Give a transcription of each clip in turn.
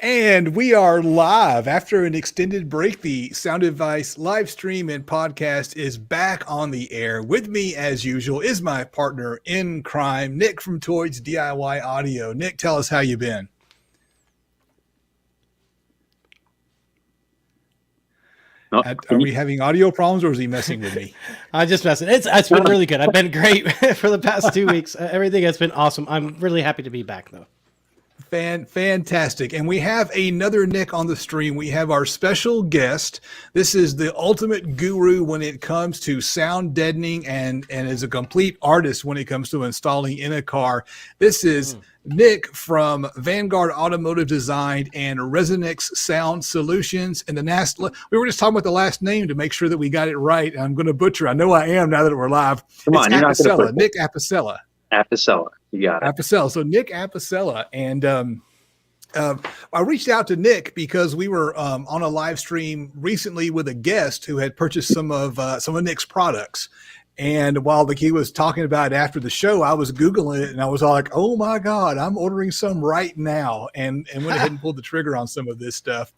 And we are live after an extended break. The Sound Advice live stream and podcast is back on the air. With me, as usual, is my partner in crime, Nick from Toys DIY Audio. Nick, tell us how you been. Oh, Are we having audio problems, or is he messing with me? I'm just messing. It's been really good. I've been great for the past 2 weeks. Everything has been awesome. I'm really happy to be back, though. Fantastic. And we have another Nick on the stream. We have our special guest. This is the ultimate guru when it comes to sound deadening and is a complete artist when it comes to installing in a car. This is Nick from Vanguard Automotive Design and ResoNix Sound Solutions. And we were just talking about the last name to make sure that we got it right. I'm going to butcher. I know I am now that we're live. Come on, you're not going to put Nick Apicella. Apicella. You got it. Apicella. So Nick Apicella. And I reached out to Nick because we were on a live stream recently with a guest who had purchased some of Nick's products. And while he was talking about it after the show, I was Googling it and I was all like, oh my God, I'm ordering some right now. And went ahead and pulled the trigger on some of this stuff.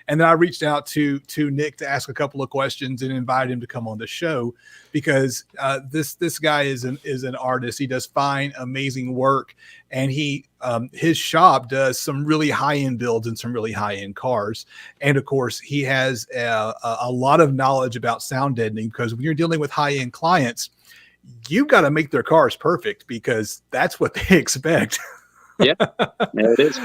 And then I reached out to Nick to ask a couple of questions and invite him to come on the show because this guy is an artist. He does fine, amazing work. And his shop does some really high-end builds and some really high-end cars. And of course, he has a lot of knowledge about sound deadening because when you're dealing with high-end clients, you've got to make their cars perfect because that's what they expect. Yeah, it is.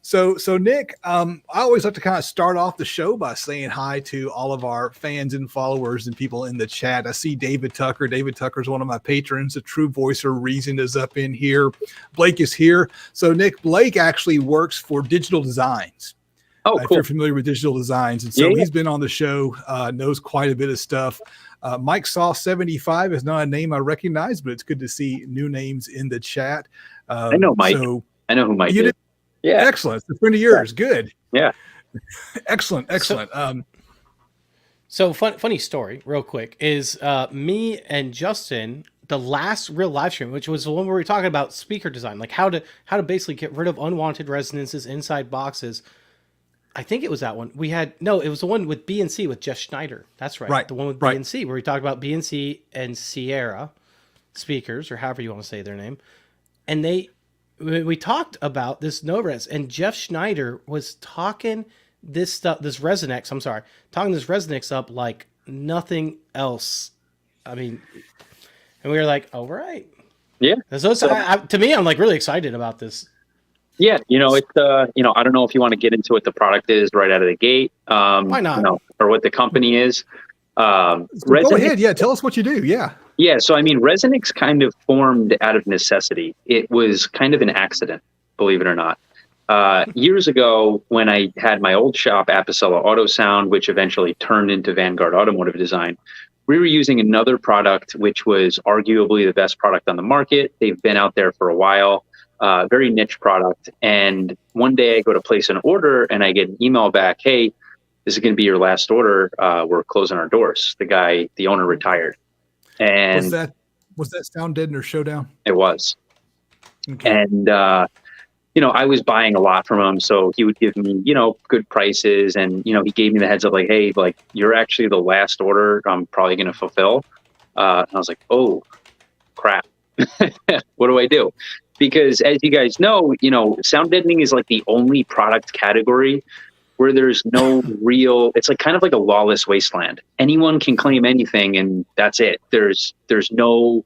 So Nick, I always like to kind of start off the show by saying hi to all of our fans and followers and people in the chat. I see David Tucker. David Tucker is one of my patrons. The True Voicer Reason is up in here. Blake is here. So Nick, Blake actually works for Digital Designs. Oh, cool. If you're familiar with Digital Designs. And so he's been on the show, knows quite a bit of stuff. Mike Saw 75 is not a name I recognize, but it's good to see new names in the chat. I know Mike. I know who Mike is. Yeah. Excellent. It's a friend of yours. Good. Yeah. Excellent. So funny story, real quick, is me and Justin, the last real live stream, which was the one where we were talking about speaker design, like how to basically get rid of unwanted resonances inside boxes. I think it was that one. It was the one with B&C with Jeff Schneider. That's right. The one with B&C where we talked about B&C and Sierra speakers, or however you want to say their name. And we talked about this no-res, and Jeff Schneider was talking this ResoNix up like nothing else. I mean, and we were like, oh, right. Yeah. And so to me, I'm like really excited about this. Yeah. It's, I don't know if you want to get into what the product is right out of the gate. Why not? Or what the company is. Go ahead. Yeah. Tell us what you do. Yeah. Yeah, so ResoNix kind of formed out of necessity. It was kind of an accident, believe it or not. Years ago, when I had my old shop, Apicella Auto Sound, which eventually turned into Vanguard Automotive Design, we were using another product, which was arguably the best product on the market. They've been out there for a while, very niche product. And one day I go to place an order and I get an email back, hey, this is going to be your last order. We're closing our doors. The owner retired. And was that Sound Deadener Showdown? It was. Okay. And, I was buying a lot from him. So he would give me, good prices. And, he gave me the heads up like, hey, like you're actually the last order I'm probably going to fulfill. And I was like, oh, crap. What do I do? Because as you guys know, sound deadening is like the only product category where there's no real, it's like kind of like a lawless wasteland. Anyone can claim anything and that's it. There's no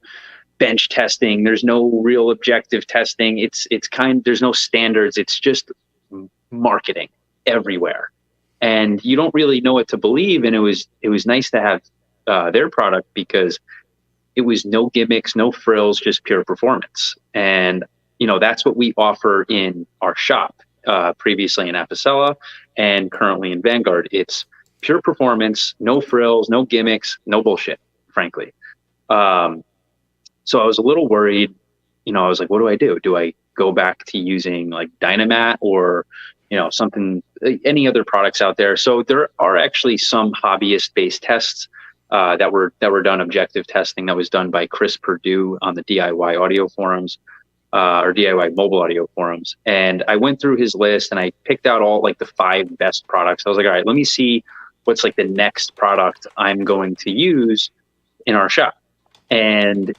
bench testing. There's no real objective testing. There's no standards. It's just marketing everywhere. And you don't really know what to believe. And it was nice to have their product because it was no gimmicks, no frills, just pure performance. And, that's what we offer in our shop. Previously in Apicella and currently in Vanguard. It's pure performance, no frills, no gimmicks, no bullshit, frankly. So I was a little worried, I was like, what do I do? Do I go back to using like Dynamat or, something, any other products out there? So there are actually some hobbyist based tests that were done, objective testing that was done by Chris Purdue on the DIY audio forums. or DIY mobile audio forums. And I went through his list and I picked out all like the 5 best products. I was like, all right, let me see what's like the next product I'm going to use in our shop. And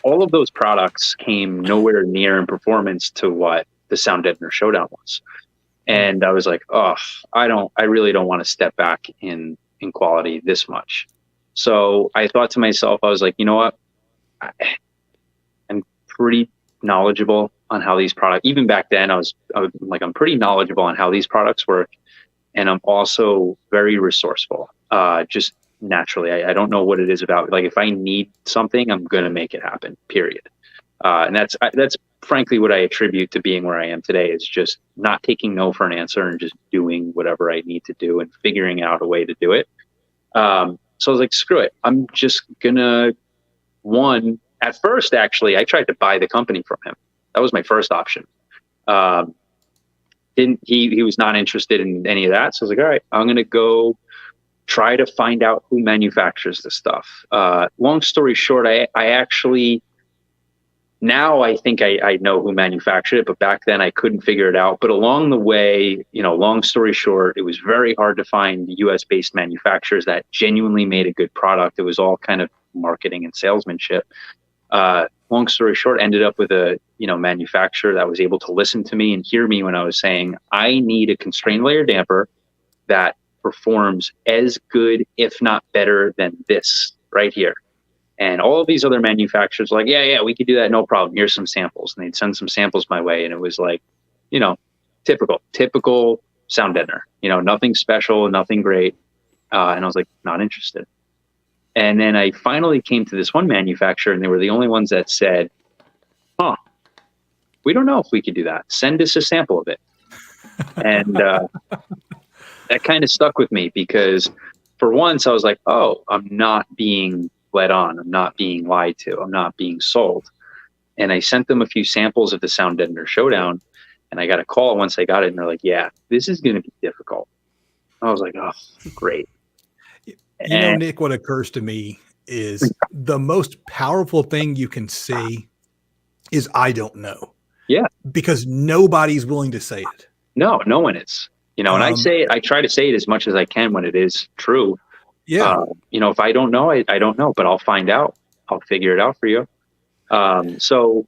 all of those products came nowhere near in performance to what the Sound Deadener Showdown was. And I was like, oh, I really don't want to step back in quality this much. So I thought to myself, I was like, you know what? I'm pretty knowledgeable on how these products, even back then I was like, I'm pretty knowledgeable on how these products work. And I'm also very resourceful. Just naturally, I don't know what it is about. Like if I need something, I'm going to make it happen, period. And that's frankly what I attribute to being where I am today, is just not taking no for an answer and just doing whatever I need to do and figuring out a way to do it. So I was like, screw it. I'm just gonna, at first, actually, I tried to buy the company from him. That was my first option. He was not interested in any of that. So I was like, all right, I'm going to go try to find out who manufactures this stuff. Long story short, I actually, now I think I know who manufactured it, but back then I couldn't figure it out. But along the way, long story short, it was very hard to find US based manufacturers that genuinely made a good product. It was all kind of marketing and salesmanship. Long story short, ended up with a manufacturer that was able to listen to me and hear me when I was saying, I need a constrained layer damper that performs as good, if not better, than this right here. And all of these other manufacturers were like, yeah, we could do that, no problem. Here's some samples. And they'd send some samples my way. And it was like, typical Sound Deadener, nothing special, nothing great. And I was like, not interested. And then I finally came to this one manufacturer, and they were the only ones that said, we don't know if we could do that. Send us a sample of it. And that kind of stuck with me, because for once I was like, oh, I'm not being led on. I'm not being lied to. I'm not being sold. And I sent them a few samples of the Sound Deadener Showdown, and I got a call once I got it, and they're like, yeah, this is going to be difficult. I was like, oh, great. Nick, what occurs to me is the most powerful thing you can say is, I don't know. Yeah. Because nobody's willing to say it. No one is. And I try to say it as much as I can when it is true. Yeah. If I don't know, I don't know, but I'll find out. I'll figure it out for you. So,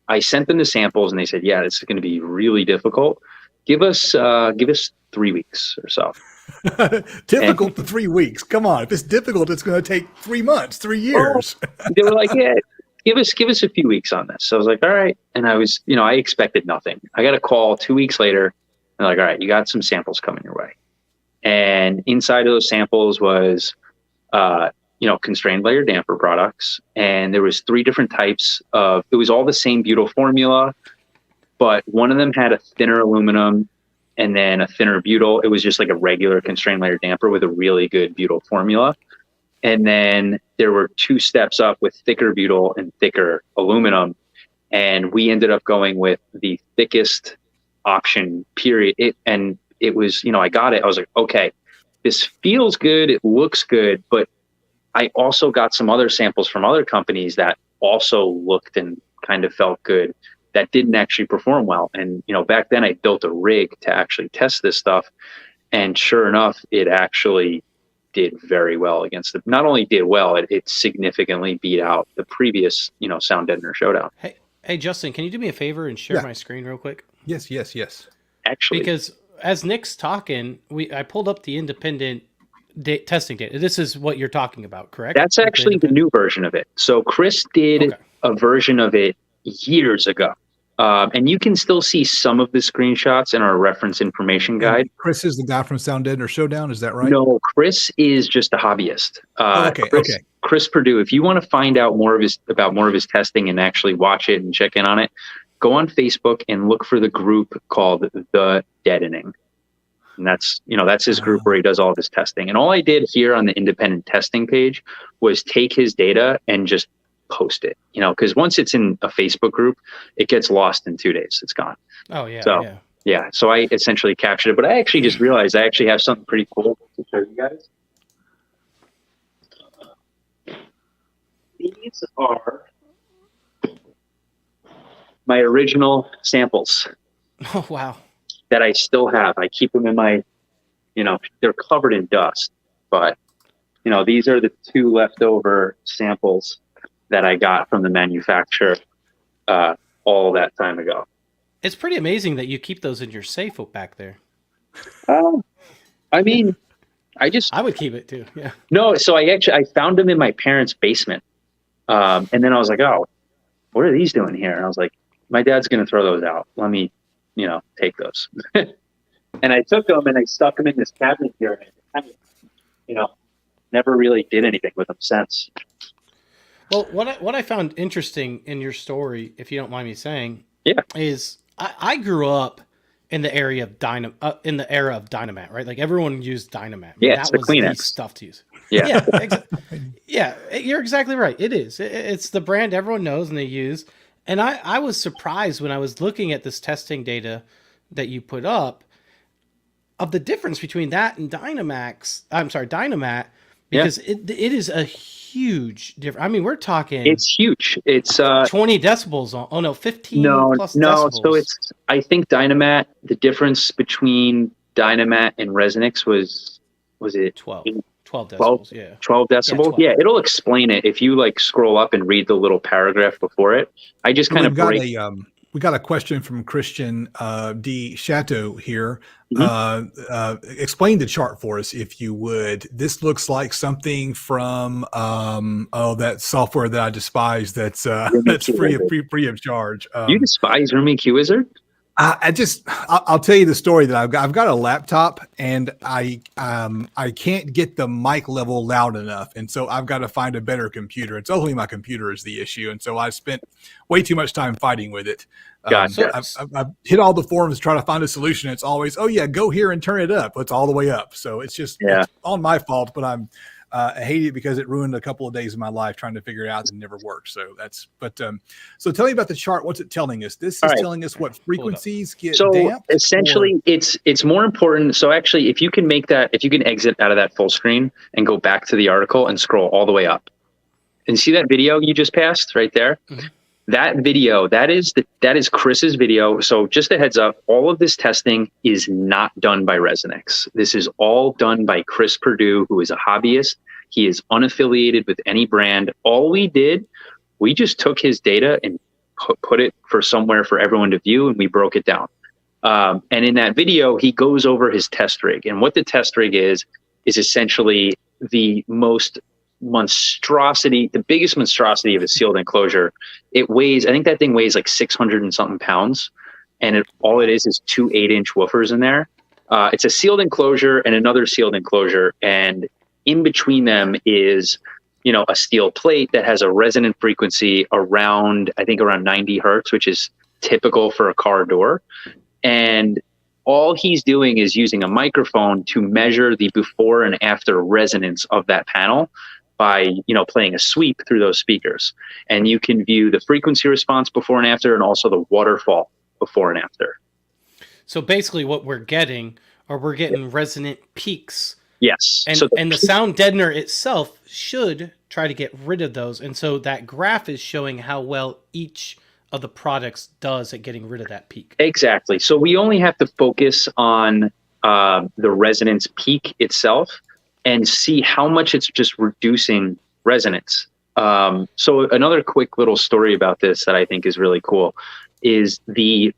I sent them the samples, and they said, yeah, this is going to be really difficult. Give us 3 weeks or so. Difficult for 3 weeks. Come on. If it's difficult, it's going to take 3 months, 3 years. They were like, yeah, give us a few weeks on this. So I was like, all right. And I was, I expected nothing. I got a call 2 weeks later. And like, all right, you got some samples coming your way. And inside of those samples was, constrained layer damper products. And there was 3 different types it was all the same butyl formula, but one of them had a thinner aluminum and then a thinner butyl. It was just like a regular constrained layer damper with a really good butyl formula. And then there were 2 steps up with thicker butyl and thicker aluminum. And we ended up going with the thickest option, period. It was, I got it. I was like, okay, this feels good. It looks good. But I also got some other samples from other companies that also looked and kind of felt good that didn't actually perform well. And, back then I built a rig to actually test this stuff. And sure enough, it actually did very well against it. Not only did well, it significantly beat out the previous, Sound Deadener Showdown. Hey, Justin, can you do me a favor and share my screen real quick? Yes. Actually, because as Nick's talking, I pulled up the independent testing data. This is what you're talking about, correct? That's actually the new version of it. So Chris did a version of it years ago. And you can still see some of the screenshots in our reference information guide. And Chris is the guy from Sound Deadener Showdown. Is that right? No, Chris is just a hobbyist. Okay. Chris Purdue. If you want to find out more of his testing and actually watch it and check in on it, go on Facebook and look for the group called The Deadening. And that's his group where he does all this testing. And all I did here on the independent testing page was take his data and just post it, because once it's in a Facebook group, it gets lost in 2 days. It's gone. Oh yeah. So, yeah. So I essentially captured it, but I actually just realized I actually have something pretty cool to show you guys. These are my original samples Oh, wow. that I still have. I keep them in my, they're covered in dust, but these are the 2 leftover samples that I got from the manufacturer all that time ago. It's pretty amazing that you keep those in your safe back there. I mean, I would keep it too. Yeah. No, so I found them in my parents' basement. And then I was like, oh, what are these doing here? And I was like, my dad's going to throw those out. Let me, take those. And I took them and I stuck them in this cabinet here. And I, never really did anything with them since. Well, what I found interesting in your story, if you don't mind me saying, is I grew up in the area of in the era of Dynamat, right? Like everyone used Dynamat. Yeah, that it's the was Kleenex the stuff to use. Yeah, yeah, you're exactly right. It is. It's the brand everyone knows and they use. And I was surprised when I was looking at this testing data that you put up of the difference between that and Dynamat, because it is a huge difference. I mean, we're talking. It's huge. It's 20 decibels. 15 plus decibels. So I think Dynamat. The difference between Dynamat and ResoNix was it 12 decibels. Yeah, 12 decibels. Yeah, it'll explain it if you scroll up and read the little paragraph before it. I just kind of we got a question from Christian D. Chateau here. Explain the chart for us, if you would. This looks like something from that software that I despise. That's free of charge. You despise ResoNix Wizard? I'll tell you the story that I've got a laptop and I can't get the mic level loud enough. And so I've got to find a better computer. It's only my computer is the issue. And so I spent way too much time fighting with it. Gotcha. I've hit all the forums trying to find a solution. It's always, go here and turn it up. It's all the way up. So it's just it's on my fault, but I hate it because it ruined a couple of days of my life trying to figure it out and it never worked. So so tell me about the chart. What's it telling us? This is telling us what frequencies get damped. Essentially it's more important. So actually, if you can exit out of that full screen and go back to the article and scroll all the way up and see that video you just passed right there. Mm-hmm. That video, that is Chris's video. So just a heads up, all of this testing is not done by ResoNix. This is all done by Chris Perdue, who is a hobbyist. He is unaffiliated with any brand. All we did, we just took his data and put it for somewhere for everyone to view, and we broke it down. And in that video, he goes over his test rig. And what the test rig is essentially the biggest monstrosity of a sealed enclosure. It weighs, I think that thing weighs 600 and something pounds. And all it is 2 8-inch woofers in there. It's a sealed enclosure and another sealed enclosure. And in between them is, a steel plate that has a resonant frequency around 90 hertz, which is typical for a car door. And all he's doing is using a microphone to measure the before and after resonance of that panel by playing a sweep through those speakers. And you can view the frequency response before and after, and also the waterfall before and after. So basically what we're getting resonant peaks. Yes. And the sound deadener itself should try to get rid of those. And so that graph is showing how well each of the products does at getting rid of that peak. Exactly. So we only have to focus on the resonance peak itself and see how much it's just reducing resonance. So another quick little story about this that I think is really cool is the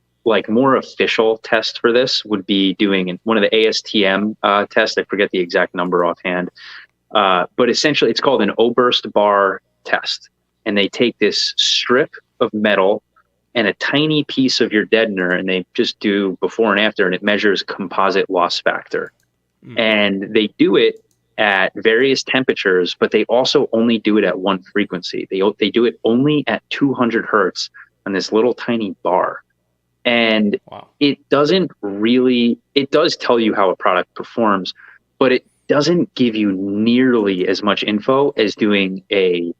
more official test for this would be doing one of the ASTM tests. I forget the exact number offhand. But essentially it's called an O-burst bar test. And they take this strip of metal and a tiny piece of your deadener, and they just do before and after, and it measures composite loss factor. And they do it at various temperatures, but they also only do it at one frequency. They do it only at 200 hertz on this little tiny bar. And it does tell you how a product performs, but it doesn't give you nearly as much info as doing a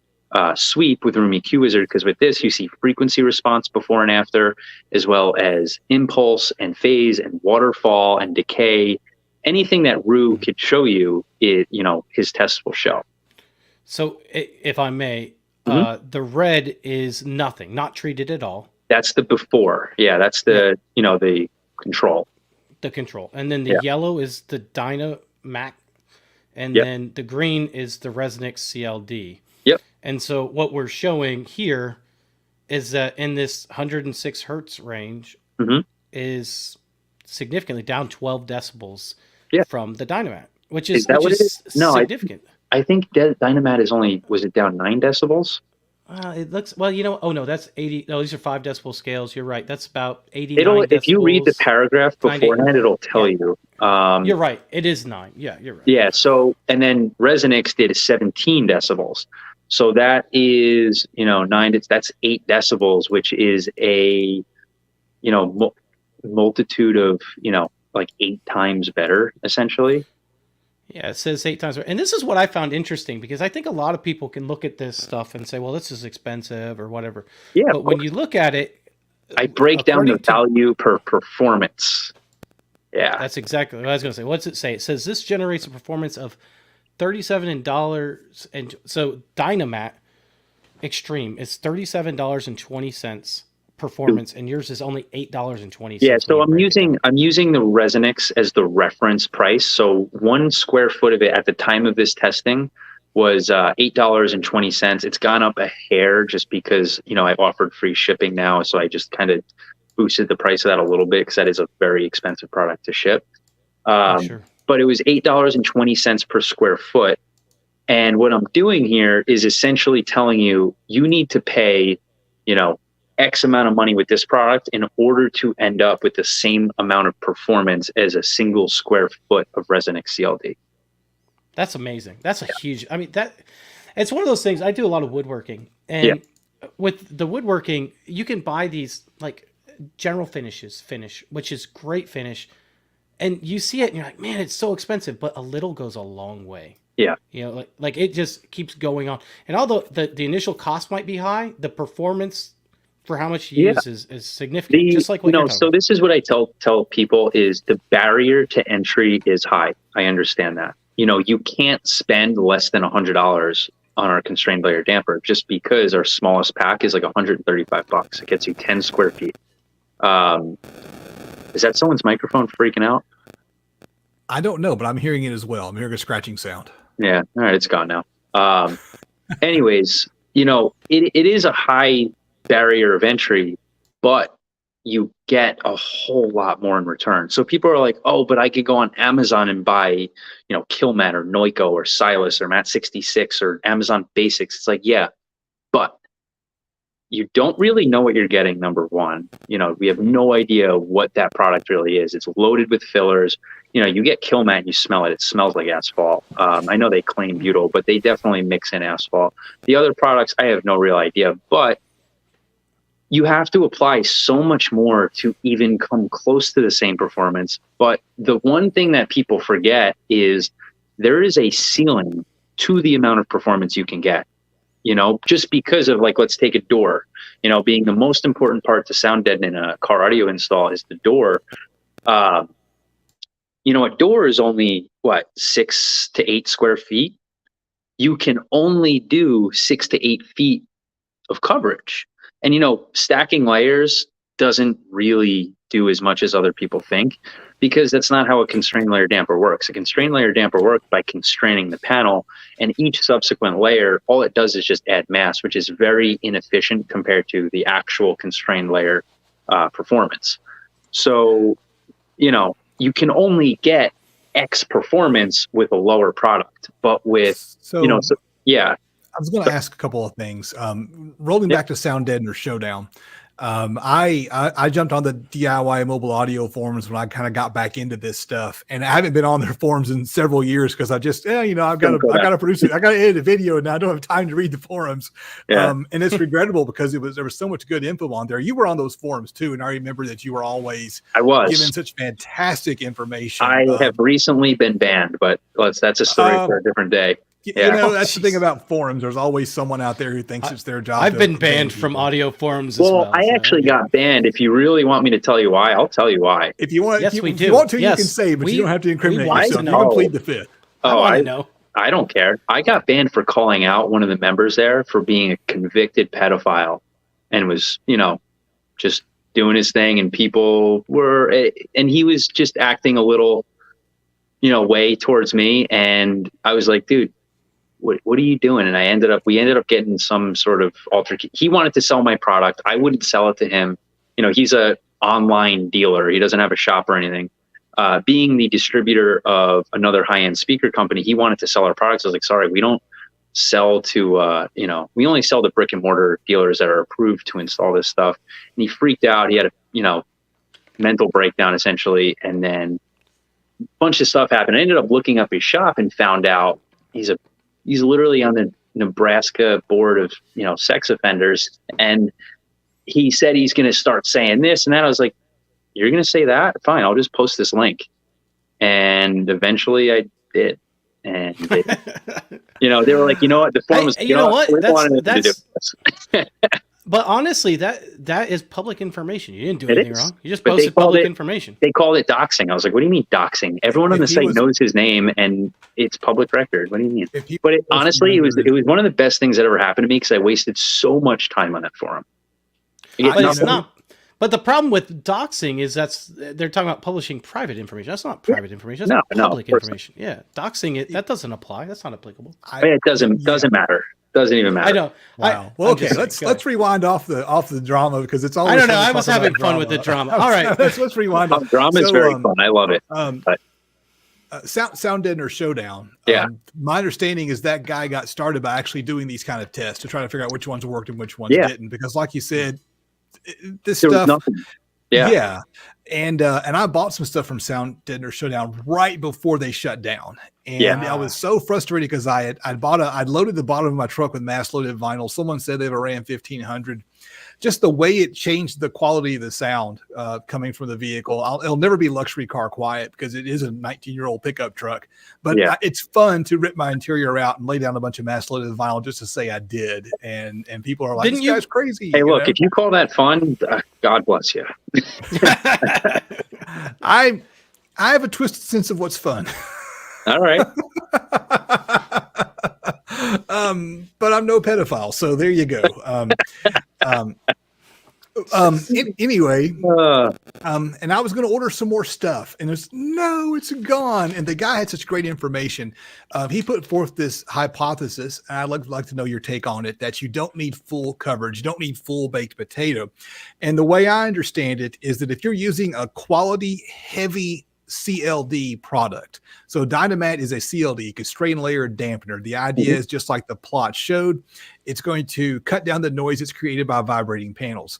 sweep with ResoNix Wizard, because with this you see frequency response before and after, as well as impulse and phase and waterfall and decay. Anything that Ru could show you, his tests will show. So if I may, the red is nothing, not treated at all. That's the before. Yeah, that's the the control. The control. And then the yellow is the Dynamac, and then the green is the ResoNix CLD. Yep. And so what we're showing here is that in this 106 hertz range is significantly down 12 decibels from the Dynamac, which is significant. I think Dynamat was it down 9 decibels? It looks, well, oh no, that's 80. No, these are 5 decibel scales. You're right. That's about 89 decibels. If you read the paragraph beforehand, it'll tell you. You're right. It is 9. Yeah, you're right. Yeah. So, and then ResoNix did 17 decibels. So that is, 9, that's 8 decibels, which is a, multitude of, like 8 times better, essentially. Yeah, it says 8 times. And this is what I found interesting, because I think a lot of people can look at this stuff and say, well, this is expensive or whatever. Yeah. But when you look at it, I break down the value per performance. Yeah. That's exactly what I was going to say. What's it say? It says this generates a performance of $37, and so Dynamac Extreme is $37.20 performance, and yours is only $8.20. Yeah, so I'm using the ResoNix as the reference price. So 1 square foot of it at the time of this testing was $8.20. It's gone up a hair just because I've offered free shipping now, so I just kind of boosted the price of that a little bit because that is a very expensive product to ship. Sure. But it was $8.20 per square foot. And what I'm doing here is essentially telling you need to pay, X amount of money with this product in order to end up with the same amount of performance as a single square foot of ResoNix CLD. That's amazing. That's a huge, it's one of those things. I do a lot of woodworking, and with the woodworking, you can buy these like general finish, which is great finish. And you see it and you're like, man, it's so expensive, but a little goes a long way. Yeah. Like it just keeps going on. And although the initial cost might be high, the performance for how much you use is significant. Just like what you're talking about. This is what I tell people is the barrier to entry is high. I understand that. You can't spend less than $100 on our constrained layer damper just because our smallest pack is like $135. It gets you 10 square feet. Is that someone's microphone freaking out? I don't know, but I'm hearing it as well. I'm hearing a scratching sound. Yeah. All right. It's gone now. Anyways, it is a high barrier of entry, but you get a whole lot more in return. So people are like, oh, but I could go on Amazon and buy, Killmat or Noiko or Silas or Mat 66 or Amazon Basics. It's like, yeah, but you don't really know what you're getting, number one. We have no idea what that product really is. It's loaded with fillers. You get Killmat and you smell it. It smells like asphalt. I know they claim butyl, but they definitely mix in asphalt. The other products, I have no real idea, but you have to apply so much more to even come close to the same performance. But the one thing that people forget is there is a ceiling to the amount of performance you can get. Just because of let's take a door, being the most important part to sound deaden in a car audio install is the door. A door is only 6 to 8 square feet. You can only do 6 to 8 feet of coverage. And, stacking layers doesn't really do as much as other people think, because that's not how a constrained layer damper works. A constrained layer damper works by constraining the panel, and each subsequent layer, all it does is just add mass, which is very inefficient compared to the actual constrained layer performance. So, you can only get X performance with a lower product, but with, yeah. I was going to ask a couple of things. Rolling back to Sound Deadener Showdown, I jumped on the DIY mobile audio forums when I kind of got back into this stuff, and I haven't been on their forums in several years because I just, I've got to produce it. I got to edit a video, and I don't have time to read the forums. Yeah. And it's regrettable because there was so much good info on there. You were on those forums too, and I remember that you were always giving such fantastic information. I have recently been banned, but that's a story for a different day. That's the thing about forums. There's always someone out there who thinks it's their job. I've been banned from audio forums as well. I actually got banned. If you really want me to tell you why, I'll tell you why. If you want, yes, if you want to, you can say, but you don't have to incriminate yourself. You can plead the fifth. I know. I don't care. I got banned for calling out one of the members there for being a convicted pedophile, and was, just doing his thing, and people were, and he was just acting a little, way towards me. And I was like, dude, what are you doing? And we ended up getting some sort of altercation. He wanted to sell my product. I wouldn't sell it to him. He's a online dealer. He doesn't have a shop or anything. Being the distributor of another high-end speaker company, he wanted to sell our products. I was like, sorry, we don't sell to, we only sell to brick and mortar dealers that are approved to install this stuff. And he freaked out. He had a, mental breakdown essentially. And then a bunch of stuff happened. I ended up looking up his shop and found out he's literally on the Nebraska board of, sex offenders. And he said he's going to start saying this and that. I was like, you're going to say that? Fine. I'll just post this link. And eventually I did. And they were like, what? The forum was, that's But honestly, that is public information. You didn't do anything wrong. You just posted public information. They called it doxing. I was like, what do you mean doxing? Everyone on the site knows his name and it's public record. What do you mean? But honestly, it was one of the best things that ever happened to me because I wasted so much time on that forum. But it's not. But the problem with doxing is they're talking about publishing private information. That's not private information. That's public information. Yeah, doxing that doesn't apply. That's not applicable. It doesn't matter. Doesn't even matter. I know. Wow. Well, okay. Let's rewind off the drama because it's all. I don't know. I was having fun with the drama. All right. let's rewind. Drama is very fun. I love it. Sound Deadener Showdown. Yeah. My understanding is that guy got started by actually doing these kind of tests to try to figure out which ones worked and which ones didn't. Because, like you said, this stuff. Yeah. And I bought some stuff from Sound Deadener Showdown right before they shut down. And I was so frustrated because I'd loaded the bottom of my truck with mass loaded vinyl. Someone said they ran 1,500. Just the way it changed the quality of the sound coming from the vehicle. It'll never be luxury car quiet because it is a 19-year-old pickup truck. But it's fun to rip my interior out and lay down a bunch of mass loaded vinyl just to say I did. And people are like, this guy's crazy. Hey, look, if you call that fun, God bless you. I have a twisted sense of what's fun. All right. But I'm no pedophile, so there you go. Anyway, and I was going to order some more stuff, and it's gone. And the guy had such great information. He put forth this hypothesis, and I'd like to know your take on it, that you don't need full coverage, you don't need full baked potato. And the way I understand it is that if you're using a quality heavy CLD product. So Dynamat is a CLD, constrained layer dampener. The idea is just like the plot showed, it's going to cut down the noise that's created by vibrating panels.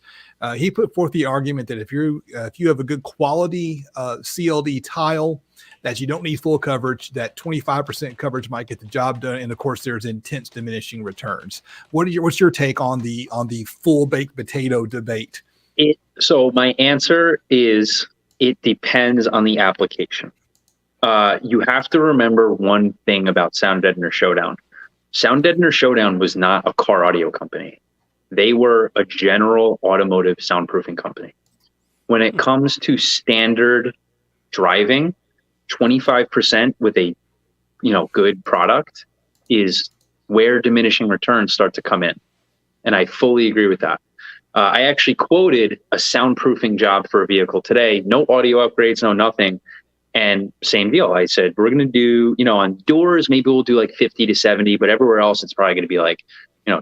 He put forth the argument that if you have a good quality CLD tile, that you don't need full coverage, that 25% coverage might get the job done. And of course, there's intense diminishing returns. What's your take on the full baked potato debate? So my answer is, it depends on the application. You have to remember one thing about Sound Deadener Showdown. Sound Deadener Showdown was not a car audio company. They were a general automotive soundproofing company. When it comes to standard driving, 25% with a good product is where diminishing returns start to come in. And I fully agree with that. I actually quoted a soundproofing job for a vehicle today. No audio upgrades, no nothing. And same deal. I said, we're going to do, on doors, maybe we'll do like 50 to 70, but everywhere else, it's probably going to be like,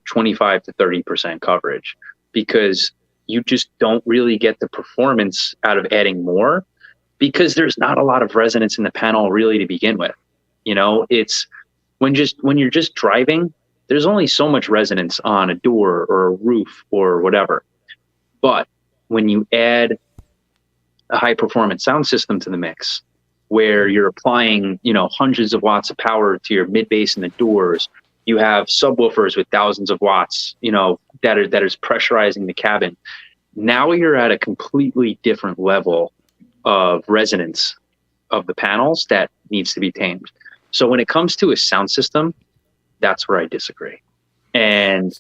25 to 30% coverage, because you just don't really get the performance out of adding more, because there's not a lot of resonance in the panel really to begin with. It's when you're just driving, there's only so much resonance on a door or a roof or whatever. But when you add a high performance sound system to the mix, where you're applying, hundreds of watts of power to your mid bass and the doors, you have subwoofers with thousands of watts, that is pressurizing the cabin. Now you're at a completely different level of resonance of the panels that needs to be tamed. So when it comes to a sound system, that's where I disagree. And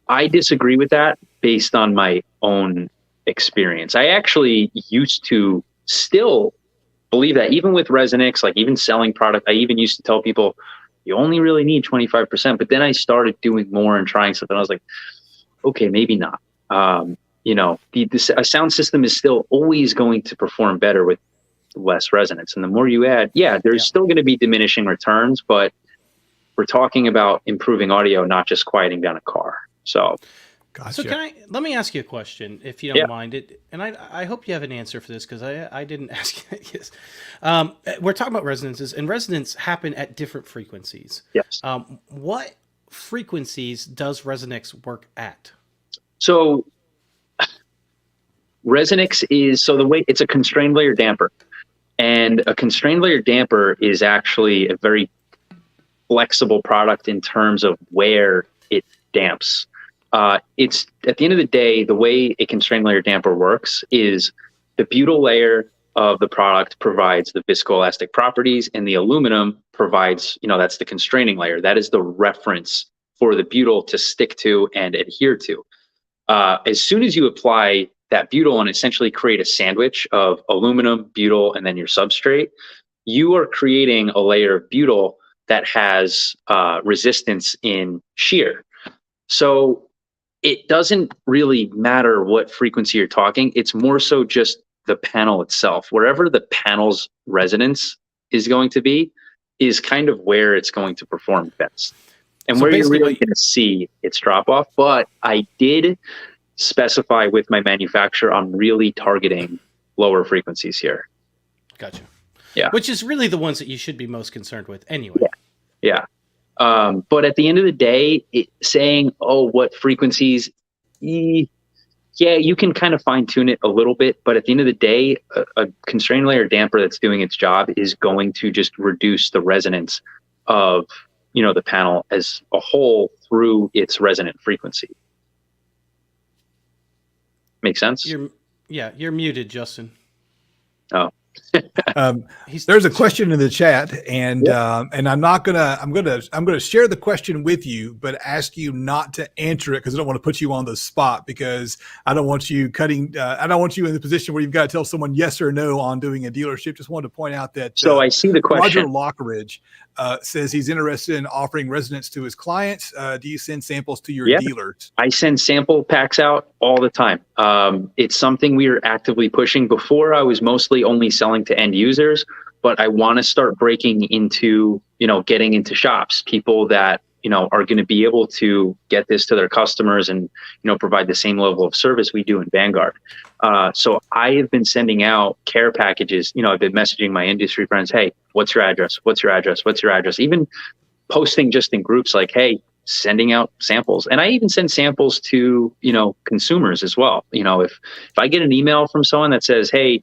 I disagree with that based on my own experience. I actually used to still believe that even with ResoNix, like even selling product, I even used to tell people you only really need 25%. But then I started doing more and trying something. I was like, okay, maybe not. a sound system is still always going to perform better with less resonance. And the more you add, there's still going to be diminishing returns, but we're talking about improving audio, not just quieting down a car. So, Gotcha. So let me ask you a question, if you don't mind it, and I hope you have an answer for this, because I didn't ask you this. We're talking about resonances, and resonance happen at different frequencies. Yes. What frequencies does ResoNix work at? So ResoNix is, the way it's a constrained layer damper, and a constrained layer damper is actually a very flexible product in terms of where it damps. It's at the end of the day, the way a constrained layer damper works is the butyl layer of the product provides the viscoelastic properties, and the aluminum provides, that's the constraining layer. That is the reference for the butyl to stick to and adhere to. As soon as you apply that butyl and essentially create a sandwich of aluminum, butyl, and then your substrate, you are creating a layer of butyl that has resistance in shear. So it doesn't really matter what frequency you're talking. It's more so just the panel itself. Wherever the panel's resonance is going to be is kind of where it's going to perform best. And so where you're really going to see its drop off. But I did specify with my manufacturer, I'm really targeting lower frequencies here. Gotcha. Yeah. Which is really the ones that you should be most concerned with anyway. Yeah. But at the end of the day, saying, what frequencies, you can kind of fine tune it a little bit. But at the end of the day, a constrained layer damper that's doing its job is going to just reduce the resonance of, the panel as a whole through its resonant frequency. Make sense? You're muted, Justin. Oh. There's a question in the chat, and I'm gonna share the question with you, but ask you not to answer it because I don't want to put you on the spot, because I don't want you I don't want you in the position where you've got to tell someone yes or no on doing a dealership. Just wanted to point out that I see the question. Roger Lockridge says he's interested in offering resonance to his clients. Do you send samples to your dealers? I send sample packs out all the time. It's something we are actively pushing. Before, I was mostly only selling to end users, but I want to start breaking into, getting into shops, people that, are going to be able to get this to their customers and, provide the same level of service we do in Vanguard. So I have been sending out care packages. I've been messaging my industry friends, hey, what's your address? What's your address? What's your address? Even posting just in groups like, hey, sending out samples. And I even send samples to, consumers as well. If I get an email from someone that says, hey,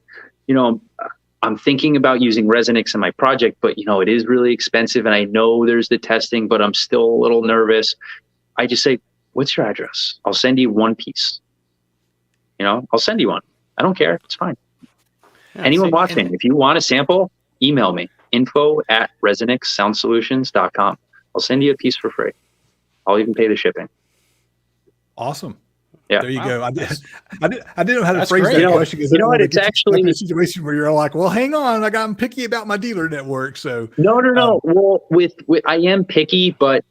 I'm thinking about using ResoNix in my project, but it is really expensive, and I know there's the testing, but I'm still a little nervous. I just say, what's your address? I'll send you one piece. I'll send you one. I don't care. It's fine. Anyone watching, if you want a sample, email me, info@ResoNixSoundSolutions.com. I'll send you a piece for free. I'll even pay the shipping. Awesome. Yeah. There you go. I didn't know how to phrase great. that question. You know what? It's actually a situation where you're like, well, hang on, I'm picky about my dealer network. So no. Well, with I am picky, but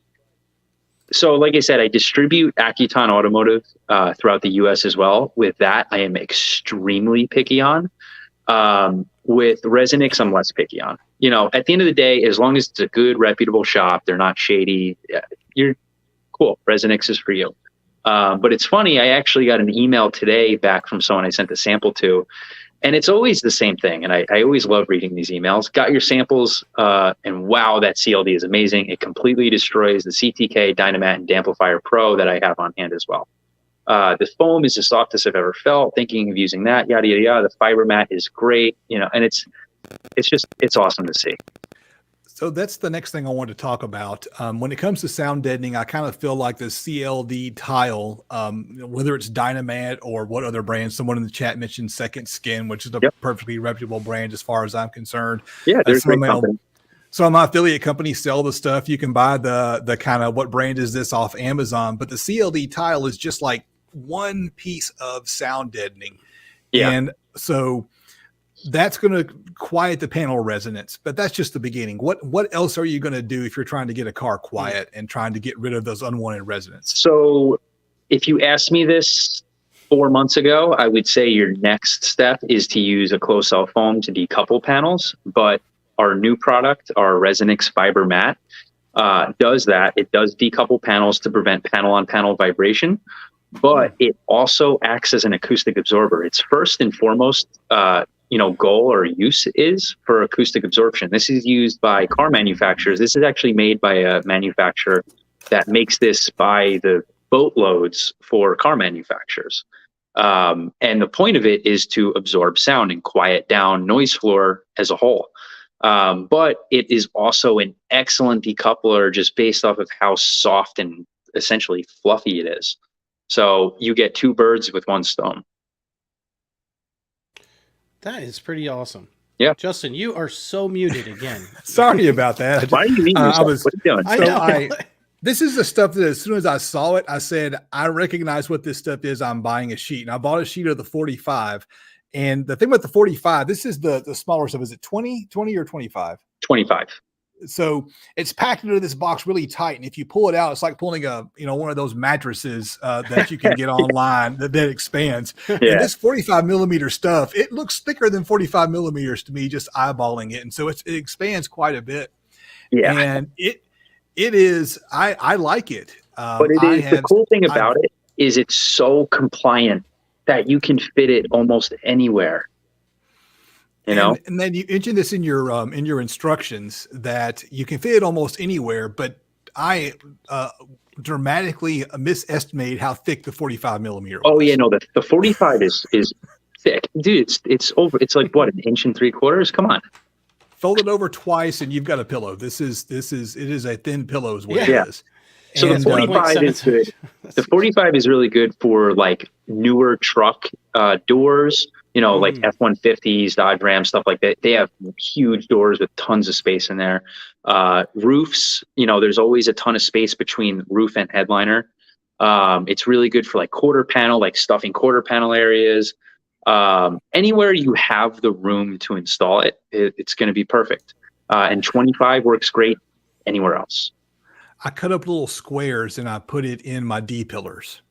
so like I said, I distribute Accuton Automotive throughout the U.S. as well. With that, I am extremely picky on. With ResoNix, I'm less picky on. At the end of the day, as long as it's a good, reputable shop, they're not shady. You're cool. ResoNix is for you. But it's funny, I actually got an email today back from someone I sent a sample to, and it's always the same thing. And I always love reading these emails. Got your samples, and wow, that CLD is amazing. It completely destroys the CTK, Dynamat, and Damplifier Pro that I have on hand as well. The foam is the softest I've ever felt, thinking of using that, yada, yada, yada. The fiber mat is great, and it's awesome to see. So that's the next thing I want to talk about. When it comes to sound deadening, I kind of feel like the CLD tile, whether it's Dynamat or what other brand, someone in the chat mentioned Second Skin, which is a perfectly reputable brand as far as I'm concerned. Yeah, there's a great company. Some of my affiliate companies sell the stuff. You can buy the kind of what brand is this off Amazon, but the CLD tile is just like one piece of sound deadening. Yeah. And so that's going to quiet the panel resonance, but that's just the beginning. What else are you going to do if you're trying to get a car quiet and trying to get rid of those unwanted resonance? So if you asked me this 4 months ago, I would say your next step is to use a closed cell foam to decouple panels. But our new product, our ResoNix Fiber Mat, does that. It does decouple panels to prevent panel-on-panel vibration, but it also acts as an acoustic absorber. Its first and foremost, goal or use is for acoustic absorption. This is used by car manufacturers. This is actually made by a manufacturer that makes this by the boatloads for car manufacturers. And the point of it is to absorb sound and quiet down noise floor as a whole. But it is also an excellent decoupler just based off of how soft and essentially fluffy it is. So you get two birds with one stone. That is pretty awesome. Yeah. Justin, you are so muted again. Sorry about that. Why are you eating yourself? What are you doing? I know. This is the stuff that as soon as I saw it, I said, I recognize what this stuff is. I'm buying a sheet. And I bought a sheet of the 45. And the thing about the 45, this is the smaller stuff. Is it 20 or 25? 25. So it's packed into this box really tight. And if you pull it out, it's like pulling one of those mattresses that you can get online that expands. Yeah. And this 45 millimeter stuff, it looks thicker than 45 millimeters to me, just eyeballing it. And so it expands quite a bit. Yeah. And it is, I like it. But the cool thing about it is it's so compliant that you can fit it almost anywhere. And then you mentioned this in your instructions that you can fit it almost anywhere, but I dramatically misestimated how thick the 45 millimeter was. Oh yeah, no, the 45 is thick, dude. It's over. It's like what, 1 3/4 inches? Come on. Fold it over twice, and you've got a pillow. It is a thin pillow, is what it is. So the 45 is good. The 45 is really good for like newer truck doors. Like F-150s, Dodge Ram, stuff like that. They have huge doors with tons of space in there. Roofs, there's always a ton of space between roof and headliner. It's really good for like quarter panel, like stuffing quarter panel areas. Anywhere you have the room to install it, it's going to be perfect. And 25 works great anywhere else. I cut up little squares and I put it in my C pillars.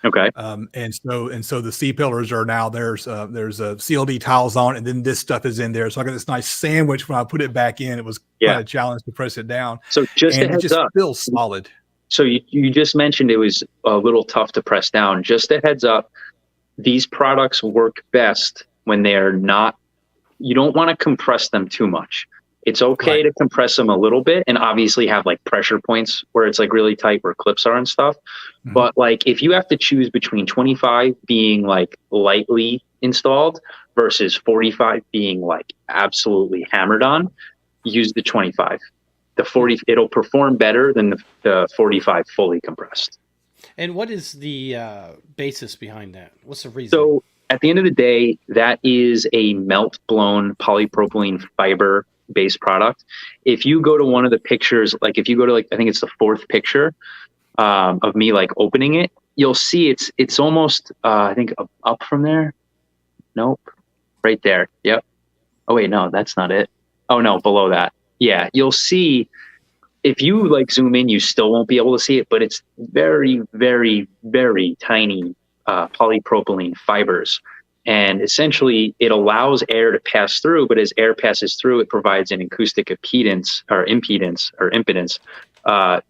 Okay. And so the C pillars are now there's a CLD tiles on, and then this stuff is in there. So I got this nice sandwich. When I put it back in, it was quite a challenge to press it down. So just a heads up, feels solid. So you just mentioned it was a little tough to press down. Just a heads up, these products work best when they're not. You don't want to compress them too much. It's okay to compress them a little bit and obviously have like pressure points where it's like really tight where clips are and stuff. Mm-hmm. But like if you have to choose between 25 being like lightly installed versus 45 being like absolutely hammered on, use the 25. The 40, it'll perform better than the 45 fully compressed. And what is the basis behind that? What's the reason? So at the end of the day, that is a melt blown polypropylene fiber based product. If you go to one of the pictures, like if you go to like, I think it's the 4th picture of me like opening it, you'll see it's almost, I think up from there. Nope. Right there. Yep. Oh wait, no, that's not it. Oh no, below that. Yeah. You'll see if you like zoom in, you still won't be able to see it, but it's very, very, very tiny polypropylene fibers. And essentially it allows air to pass through, but as air passes through, it provides an acoustic impedance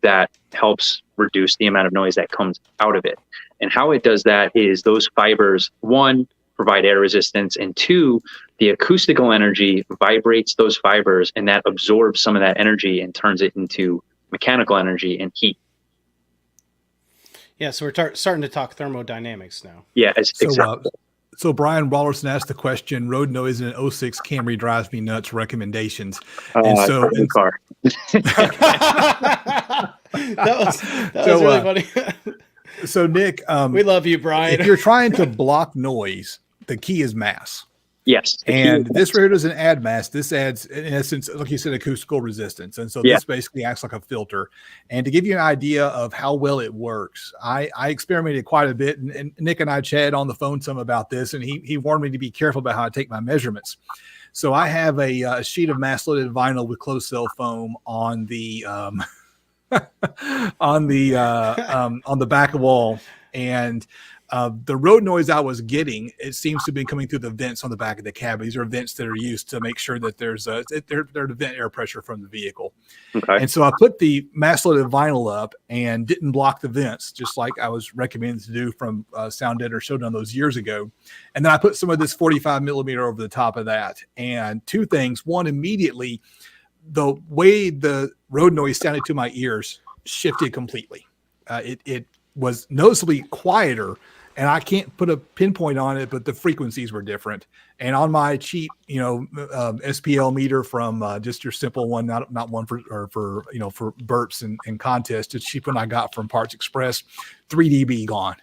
that helps reduce the amount of noise that comes out of it. And how it does that is those fibers, 1, provide air resistance, and 2, the acoustical energy vibrates those fibers, and that absorbs some of that energy and turns it into mechanical energy and heat. Yeah, so we're starting to talk thermodynamics now. Yeah, exactly. So Brian Wallerson asked the question, road noise in an 06 Camry drives me nuts, recommendations. And so in car. that was really funny. So Nick, we love you, Brian. If you're trying to block noise, the key is mass. Yes. And this right here doesn't add mass. This adds, in essence, like you said, acoustical resistance. And so this basically acts like a filter. And to give you an idea of how well it works, I experimented quite a bit. And Nick and I chatted on the phone some about this. And he warned me to be careful about how I take my measurements. So I have a sheet of mass-loaded vinyl with closed cell foam on the on the back wall. And The road noise I was getting, it seems to be coming through the vents on the back of the cab. These are vents that are used to make sure that they're to vent air pressure from the vehicle. Okay. And so I put the mass loaded vinyl up and didn't block the vents, just like I was recommended to do from Sound Editor showed on those years ago. And then I put some of this 45 millimeter over the top of that. And two things. One, immediately, the way the road noise sounded to my ears shifted completely. It was noticeably quieter, and I can't put a pinpoint on it, but the frequencies were different. And on my cheap, SPL meter from just your simple one, not one for burps and contests, just cheap one I got from Parts Express, 3 dB gone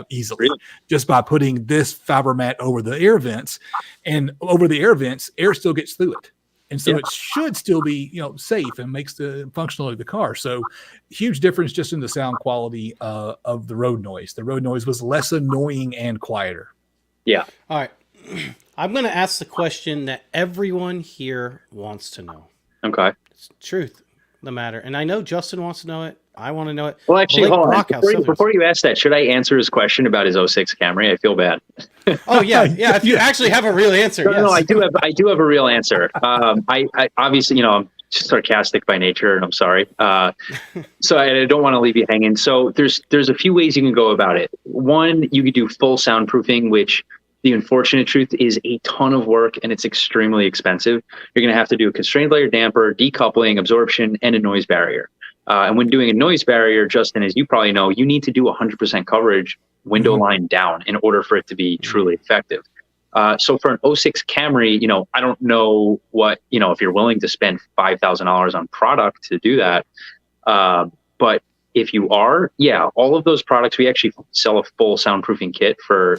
easily, really? Just by putting this fiber mat over the air vents, and over the air vents, air still gets through it. And so it should still be, safe and makes the functionality of the car. So huge difference just in the sound quality of the road noise. The road noise was less annoying and quieter. Yeah. All right. I'm going to ask the question that everyone here wants to know. Okay. It's truth, the matter. And I know Justin wants to know it. I want to know it. Well, actually, hold on. Before you ask that, should I answer his question about his 06 Camry? I feel bad. Oh yeah. If you actually have a real answer. No, I do have a real answer. I obviously, I'm sarcastic by nature, and I'm sorry. So I don't want to leave you hanging. So there's a few ways you can go about it. One, you could do full soundproofing, which the unfortunate truth is a ton of work, and it's extremely expensive. You're going to have to do a constrained layer damper, decoupling, absorption, and a noise barrier. And when doing a noise barrier, Justin, as you probably know, you need to do 100% coverage window line down in order for it to be truly effective. So for an 06 Camry, I don't know what, if you're willing to spend $5,000 on product to do that. But if you are, all of those products, we actually sell a full soundproofing kit for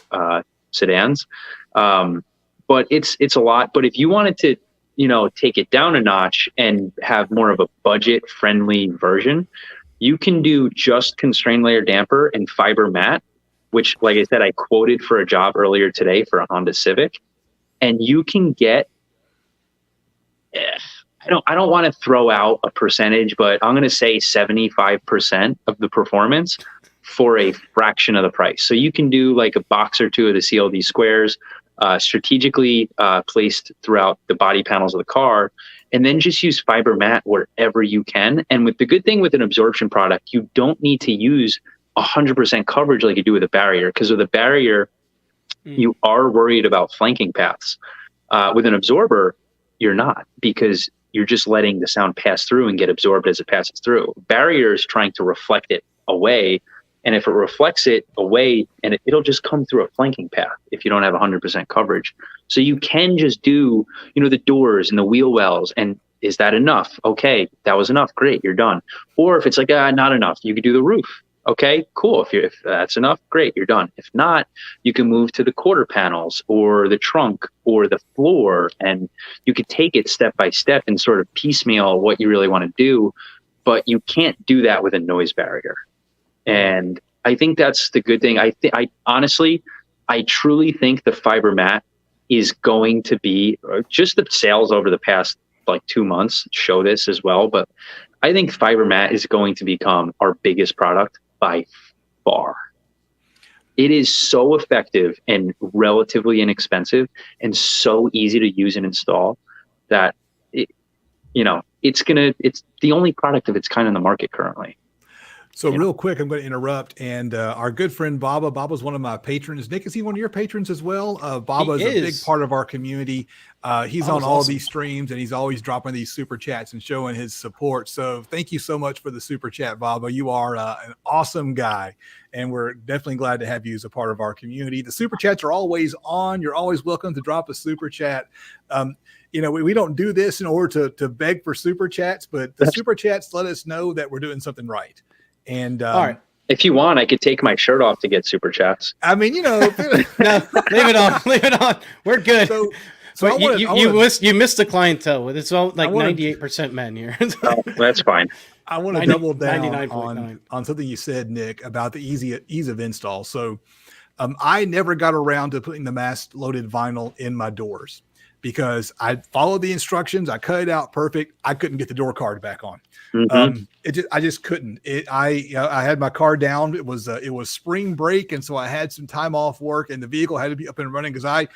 sedans. But it's a lot. But if you wanted to, take it down a notch and have more of a budget friendly version, you can do just constrained layer damper and fiber mat, which, like I said, I quoted for a job earlier today for a Honda Civic. And you can get, I don't want to throw out a percentage, but I'm going to say 75% of the performance for a fraction of the price. So you can do like a box or two of the CLD squares, strategically placed throughout the body panels of the car, and then just use fiber mat wherever you can. And with the good thing with an absorption product, you don't need to use 100% coverage like you do with a barrier, because with a barrier, you are worried about flanking paths. With an absorber, you're not, because you're just letting the sound pass through and get absorbed as it passes through. Barrier is trying to reflect it away. And if it reflects it away, and it'll just come through a flanking path if you don't have 100% coverage. So you can just do, the doors and the wheel wells. And is that enough? Okay, that was enough. Great, you're done. Or if it's like, not enough, you could do the roof. Okay, cool. If that's enough, great, you're done. If not, you can move to the quarter panels or the trunk or the floor, and you could take it step by step and sort of piecemeal what you really want to do. But you can't do that with a noise barrier. And I think that's the good thing. I honestly, I truly think the fiber mat is going to be, just the sales over the past 2 months show this as well. But I think fiber mat is going to become our biggest product by far. It is so effective and relatively inexpensive and so easy to use and install that it's the only product of its kind in the market currently. So real quick, I'm going to interrupt. And our good friend Baba's one of my patrons. Nick, is he one of your patrons as well? Baba is a big part of our community. He's on all these streams, and he's always dropping these super chats and showing his support. So thank you so much for the super chat, Baba. You are an awesome guy, and we're definitely glad to have you as a part of our community. The super chats are always on. You're always welcome to drop a super chat. We don't do this in order to beg for super chats, but the super chats let us know that we're doing something right. And all right, if you want, I could take my shirt off to get super chats. I mean, no, leave it on. Leave it on. We're good. So you missed the clientele. It's all 98% men here. Oh, that's fine. I want to double down on something you said, Nick, about the ease of install. So I never got around to putting the mass loaded vinyl in my doors. because I followed the instructions. I cut it out perfect. I couldn't get the door card back on. I just couldn't. I had my car down. It was spring break, and so I had some time off work, and the vehicle had to be up and running because I'm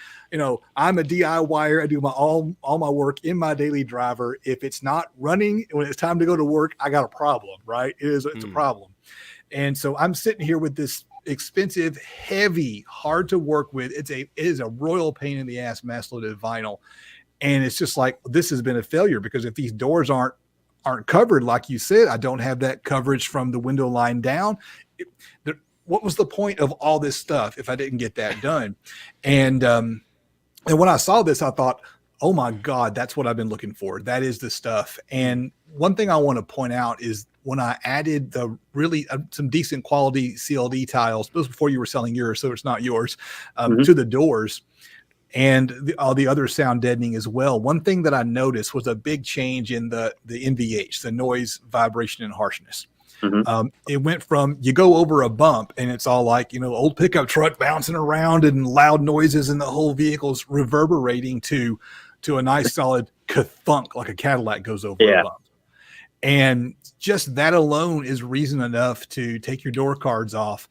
a DIYer. I do all my work in my daily driver. If it's not running when it's time to go to work, I got a problem, right? It's a problem. And so I'm sitting here with this expensive, heavy, hard to work with. It is a royal pain in the ass mass loaded vinyl. And it's just like, this has been a failure because if these doors aren't covered, like you said, I don't have that coverage from the window line down. What was the point of all this stuff if I didn't get that done? And when I saw this, I thought, oh my God, that's what I've been looking for. That is the stuff. And one thing I want to point out is when I added the really some decent quality CLD tiles, this was before you were selling yours, so it's not yours, to the doors and all the other sound deadening as well. One thing that I noticed was a big change in the NVH, the noise, vibration, and harshness. It went from you go over a bump and it's all like, old pickup truck bouncing around and loud noises and the whole vehicle's reverberating to a nice solid ka-thunk like a Cadillac goes over a bump. And just that alone is reason enough to take your door cards off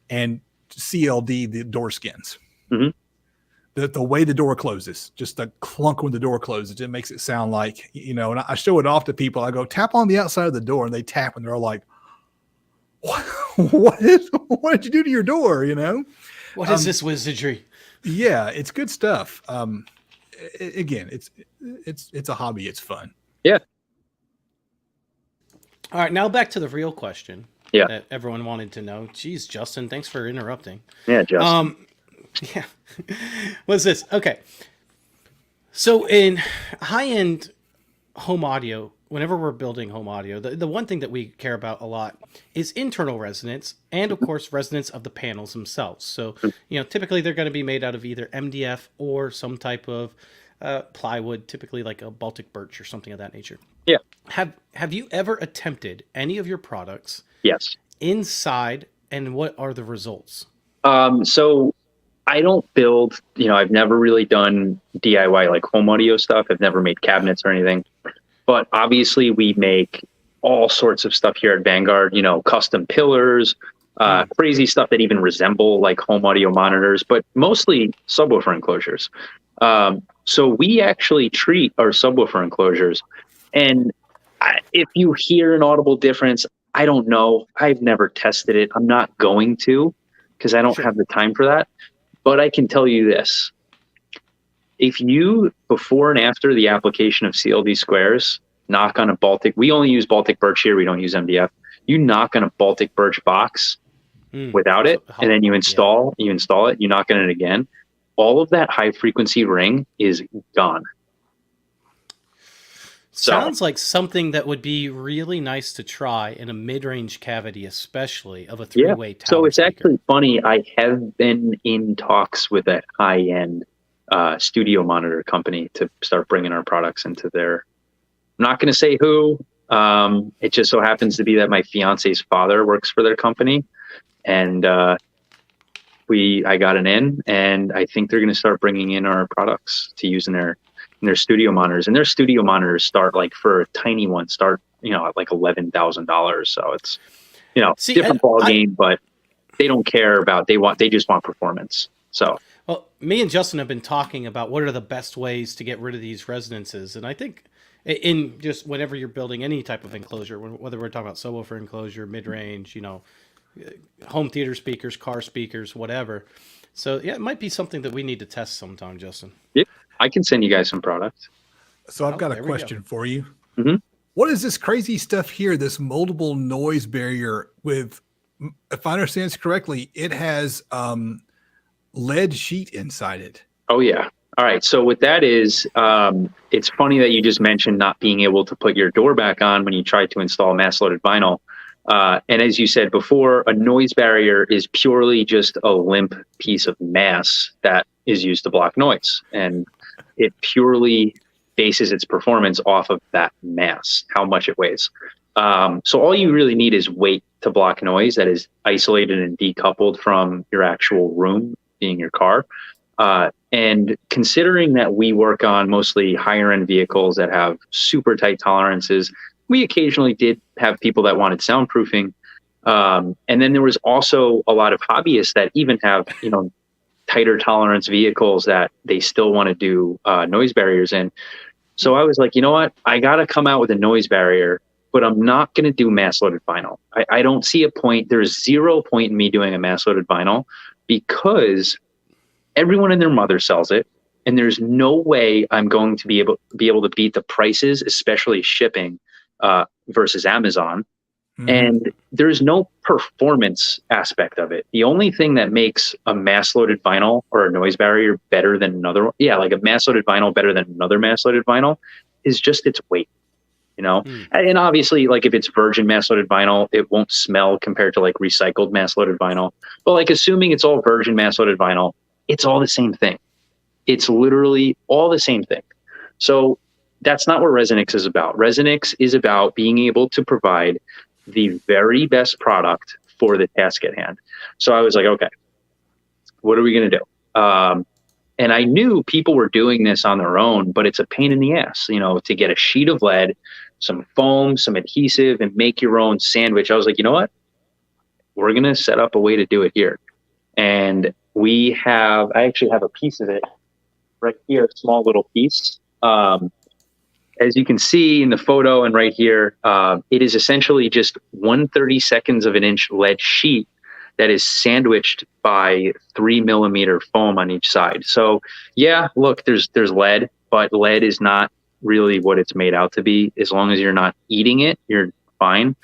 and CLD the door skins. The way the door closes, just the clunk when the door closes, it makes it sound like, and I show it off to people. I go, tap on the outside of the door, and they tap and they're all like, what did you do to your door? What is this wizardry? Yeah, it's good stuff. Again, it's a hobby. It's fun. Yeah. All right, now back to the real question. Yeah. That everyone wanted to know. Geez, Justin, thanks for interrupting. Yeah, Justin. Yeah. What's this? Okay. So in high-end home audio, whenever we're building home audio, the one thing that we care about a lot is internal resonance and, of course, resonance of the panels themselves. So, typically they're going to be made out of either MDF or some type of plywood, typically like a Baltic birch or something of that nature. Yeah. Have you ever attempted any of your products? Yes. Inside, and what are the results? So I don't build, I've never really done DIY like home audio stuff. I've never made cabinets or anything. But obviously we make all sorts of stuff here at Vanguard, custom pillars, crazy stuff that even resemble like home audio monitors, but mostly subwoofer enclosures. So we actually treat our subwoofer enclosures. And if you hear an audible difference, I don't know. I've never tested it. I'm not going to because I don't have the time for that. But I can tell you this. If you, before and after the application of CLD squares, knock on a Baltic, we only use Baltic birch here, we don't use MDF. You knock on a Baltic birch box without it, and then you install it, you knock on it again, all of that high frequency ring is gone. Sounds like something that would be really nice to try in a mid-range cavity, especially of a three-way tower. So it's speaker. Actually funny. I have been in talks with a high-end studio monitor company to start bringing our products into their. I'm not going to say who. It just so happens to be that my fiance's father works for their company, and I got an in, and I think they're going to start bringing in our products to use in their studio monitors. And their studio monitors start like for a tiny one, at like $11,000. So it's different ball game, but they don't care about. They just want performance. So. Well, me and Justin have been talking about what are the best ways to get rid of these resonances, and I think in just whenever you're building any type of enclosure, whether we're talking about subwoofer enclosure, mid-range, home theater speakers, car speakers, whatever. So yeah, it might be something that we need to test sometime, Justin. Yeah, I can send you guys some products. So I've got a question for you. Mm-hmm. What is this crazy stuff here? This moldable noise barrier with, if I understand this correctly, it has lead sheet inside it. Oh yeah. All right. So what that is, it's funny that you just mentioned not being able to put your door back on when you try to install mass loaded vinyl. And as you said before, a noise barrier is purely just a limp piece of mass that is used to block noise. And it purely bases its performance off of that mass, how much it weighs. So all you really need is weight to block noise that is isolated and decoupled from your actual room, being your car. And considering that we work on mostly higher end vehicles that have super tight tolerances, we occasionally did have people that wanted soundproofing. And then there was also a lot of hobbyists that even have, tighter tolerance vehicles that they still want to do noise barriers in. So I was like, you know what? I got to come out with a noise barrier, but I'm not going to do mass loaded vinyl. I don't see a point. There's 0 point in me doing a mass loaded vinyl because everyone and their mother sells it. And there's no way I'm going to be able to beat the prices, especially shipping versus Amazon. Mm-hmm. And there's no performance aspect of it. The only thing that makes a mass loaded vinyl or a noise barrier better than another, like a mass loaded vinyl better than another mass loaded vinyl is just its weight, And obviously, like if it's virgin mass loaded vinyl, it won't smell compared to like recycled mass loaded vinyl. But like assuming it's all virgin mass loaded vinyl, it's all the same thing. It's literally all the same thing. So that's not what ResoNix is about. ResoNix is about being able to provide the very best product for the task at hand. So I was like, okay, what are we going to do? And I knew people were doing this on their own, but it's a pain in the ass, to get a sheet of lead, some foam, some adhesive, and make your own sandwich. I was like, you know what? We're going to set up a way to do it here. And I actually have a piece of it right here, a small little piece. As you can see in the photo and right here, it is essentially just 1/32 of an inch lead sheet that is sandwiched by 3 millimeter foam on each side. So yeah, look, there's lead, but lead is not really what it's made out to be. As long as you're not eating it, you're fine.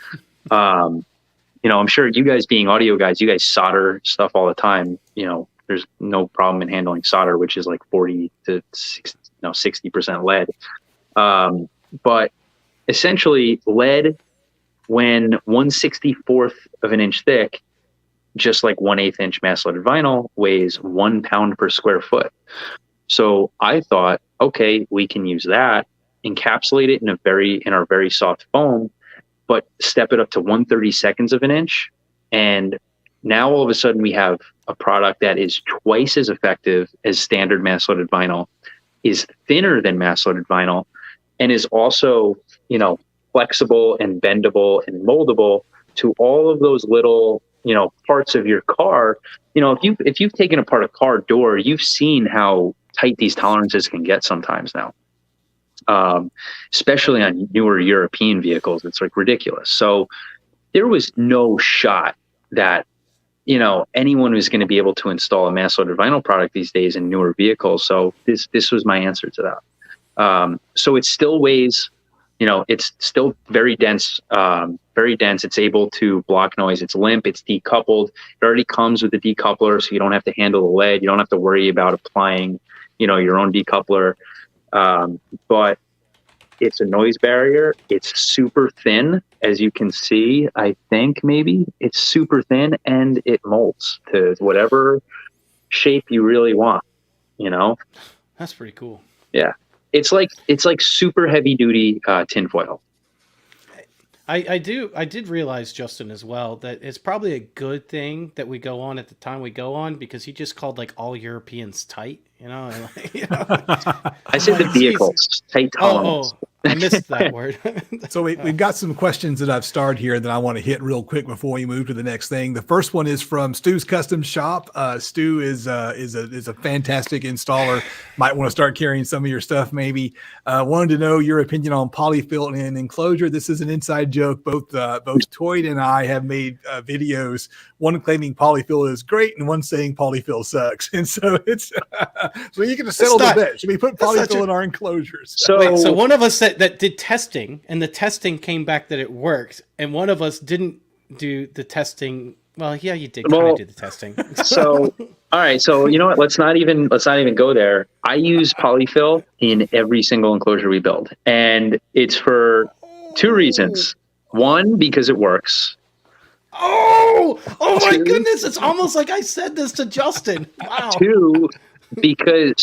I'm sure you guys being audio guys, you guys solder stuff all the time. There's no problem in handling solder, which is like 40 to 60% lead. But essentially lead, when 1/64 of an inch thick, just like 1/8 inch mass loaded vinyl, weighs 1 pound per square foot. So I thought, okay, we can use that, encapsulate it in our very soft foam, but step it up to 1/32 of an inch. And now all of a sudden we have a product that is twice as effective as standard mass loaded vinyl, is thinner than mass loaded vinyl, and is also, flexible and bendable and moldable to all of those little, parts of your car. If you've taken apart a car door, you've seen how tight these tolerances can get sometimes now. Especially on newer European vehicles, it's like ridiculous. So there was no shot that, anyone was going to be able to install a mass loaded vinyl product these days in newer vehicles. So this was my answer to that. So it still weighs, it's still very dense, It's able to block noise. It's limp. It's decoupled. It already comes with a decoupler, so you don't have to handle the lead. You don't have to worry about applying, your own decoupler. But it's a noise barrier. It's super thin, as you can see. I think maybe it's super thin, and it molds to whatever shape you really want. That's pretty cool. Yeah. It's like super heavy duty tinfoil. I did realize, Justin, as well, that it's probably a good thing that we go on at the time we go on, because he just called like all Europeans tight, I said the vehicles, tight tolerance. I missed that word. So we've got some questions that I've starred here that I want to hit real quick before we move to the next thing. The first one is from Stu's Custom Shop. Stu is a fantastic installer. Might want to start carrying some of your stuff maybe. Wanted to know your opinion on polyfill and enclosure. This is an inside joke. Both Toyd and I have made videos, one claiming polyfill is great and one saying polyfill sucks. And so it's so you can just settle the bet. Should we put polyfill in our enclosures? So one of us said that did testing, and the testing came back that it worked, and one of us didn't do the testing. Well, yeah, you did kind of do the testing. So all right, so you know what? Let's not even go there. I use polyfill in every single enclosure we build, and it's for two reasons. One, because it works. Oh my goodness! It's almost like I said this to Justin. Wow. Because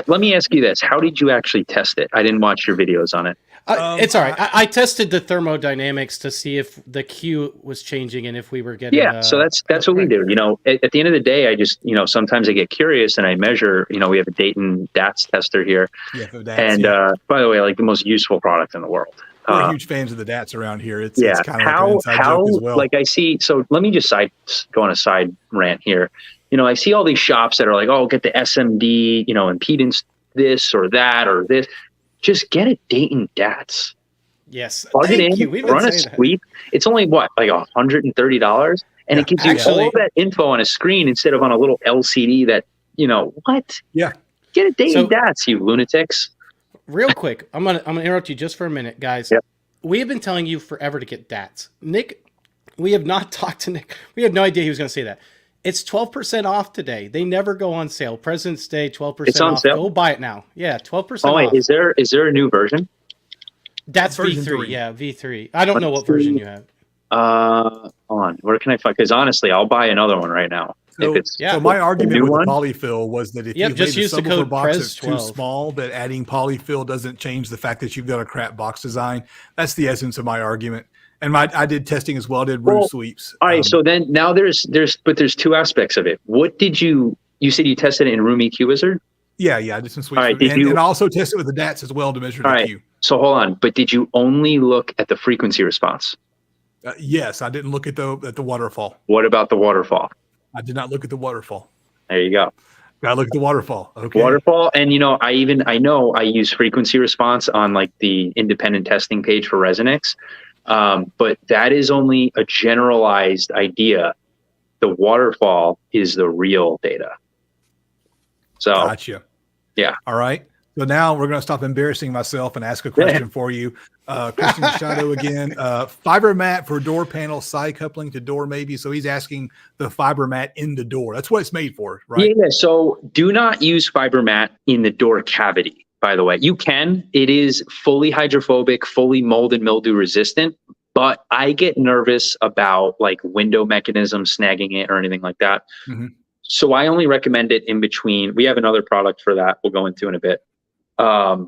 let me ask you this: how did you actually test it? I didn't watch your videos on it. It's all right. I tested the thermodynamics to see if the Q was changing and if we were getting. Yeah, so that's what we do. At the end of the day, I just sometimes I get curious and I measure. We have a Dayton DATS tester here, and by the way, like the most useful product in the world. We're huge fans of the DATs around here. It's kind of like how an inside joke as well. Like I see. So let me just go on a side rant here. I see all these shops that are like, oh, get the SMD, impedance this or that or this. Just get a Dayton DATS. Yes. Plug it in, run a sweep. It's only like $130, and it gives you all that info on a screen instead of on a little LCD that, what? Yeah. Get a Dayton DATS, you lunatics. Real quick, I'm gonna interrupt you just for a minute, guys. Yep. We have been telling you forever to get DATS. Nick, we have not talked to Nick. We had no idea he was going to say that. It's 12% off today. They never go on sale. President's Day, 12% it's on off. Sale? Go buy it now. Yeah, 12% off. Wait, is there a new version? That's version V3. 3. Yeah, V3. I don't know what version you have. Hold on. Where can I find? Because honestly, I'll buy another one right now. So my argument with the polyfill was that if you just use the code box that's too small, that adding polyfill doesn't change the fact that you've got a crap box design. That's the essence of my argument. And I did testing as well. I did roof sweeps. All right. So then now there's two aspects of it. What did you said you tested it in Room EQ Wizard? Yeah. I did some sweeps. All right, and I also tested it with the DATs as well to measure the Q. So hold on. But did you only look at the frequency response? Yes. I didn't look at the waterfall. What about the waterfall? I did not look at the waterfall. There you go. I look at the waterfall. Okay. Waterfall. And I know I use frequency response on like the independent testing page for ResoNix. But that is only a generalized idea. The waterfall is the real data. So gotcha. Yeah. All right. So now we're going to stop embarrassing myself and ask a question for you. Christian Machado again. Fiber mat for door panel, side coupling to door maybe. So he's asking the fiber mat in the door. That's what it's made for, right? Yeah. So do not use fiber mat in the door cavity. By the way, you can. It is fully hydrophobic, fully mold and mildew resistant. But I get nervous about like window mechanisms snagging it or anything like that. Mm-hmm. So I only recommend it in between. We have another product for that we'll go into in a bit. I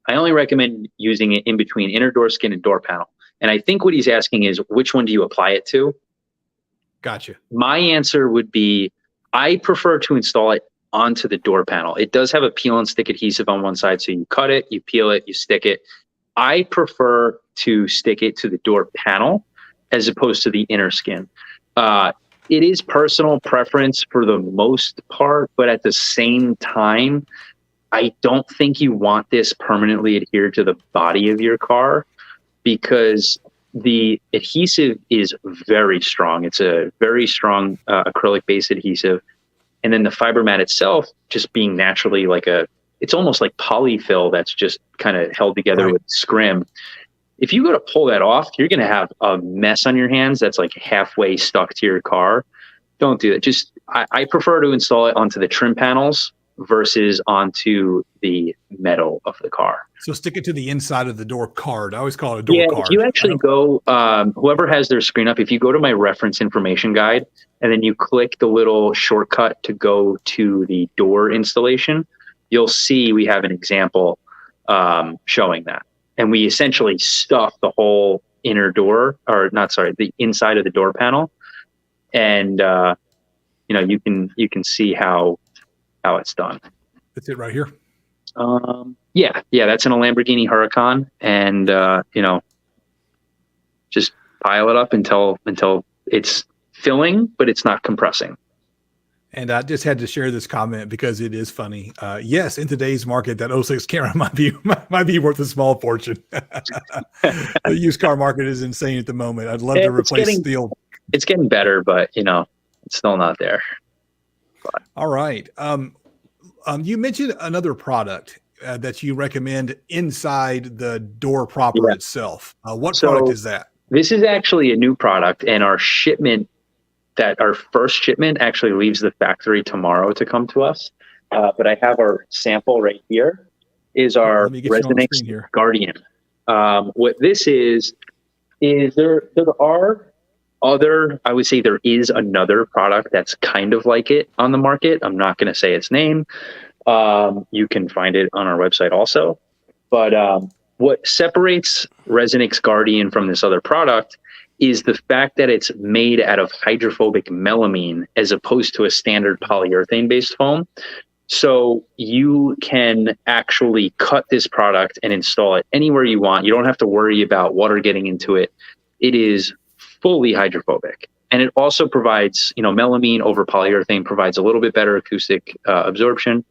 only recommend using it in between inner door skin and door panel. And I think what he's asking is, which one do you apply it to? Gotcha. My answer would be, I prefer to install it onto the door panel. It does have a peel and stick adhesive on one side. So you cut it, you peel it, you stick it. I prefer to stick it to the door panel as opposed to the inner skin. It is personal preference for the most part, but at the same time, I don't think you want this permanently adhered to the body of your car because the adhesive is very strong. It's a very strong acrylic-based adhesive. And then the fiber mat itself, just being naturally it's almost like polyfill that's just kind of held together with scrim. If you go to pull that off, you're going to have a mess on your hands that's like halfway stuck to your car. Don't do that. I prefer to install it onto the trim panels versus onto the metal of the car. So stick it to the inside of the door card. I always call it a door card. If you actually go, whoever has their screen up, if you go to my reference information guide and then you click the little shortcut to go to the door installation, you'll see we have an example showing that. And we essentially stuff the whole the inside of the door panel. And, you can see how it's done. That's it right here. Yeah, that's in a Lamborghini Huracan, and just pile it up until it's filling, but it's not compressing. And I just had to share this comment because it is funny. Yes, in today's market, that 06 camera might be worth a small fortune. The used car market is insane at the moment. I'd love to replace the old. It's getting better, but it's still not there. But. All right. You mentioned another product that you recommend inside the door proper itself. What product is that? This is actually a new product, and our first shipment actually leaves the factory tomorrow to come to us. But I have our sample right here. Is our ResoNix Guardian. What this is there are I would say there is another product that's kind of like it on the market. I'm not going to say its name. You can find it on our website also. But what separates ResoNix Guardian from this other product is the fact that it's made out of hydrophobic melamine as opposed to a standard polyurethane-based foam. So you can actually cut this product and install it anywhere you want. You don't have to worry about water getting into it. It is fully hydrophobic. And it also provides, melamine over polyurethane provides a little bit better acoustic absorption,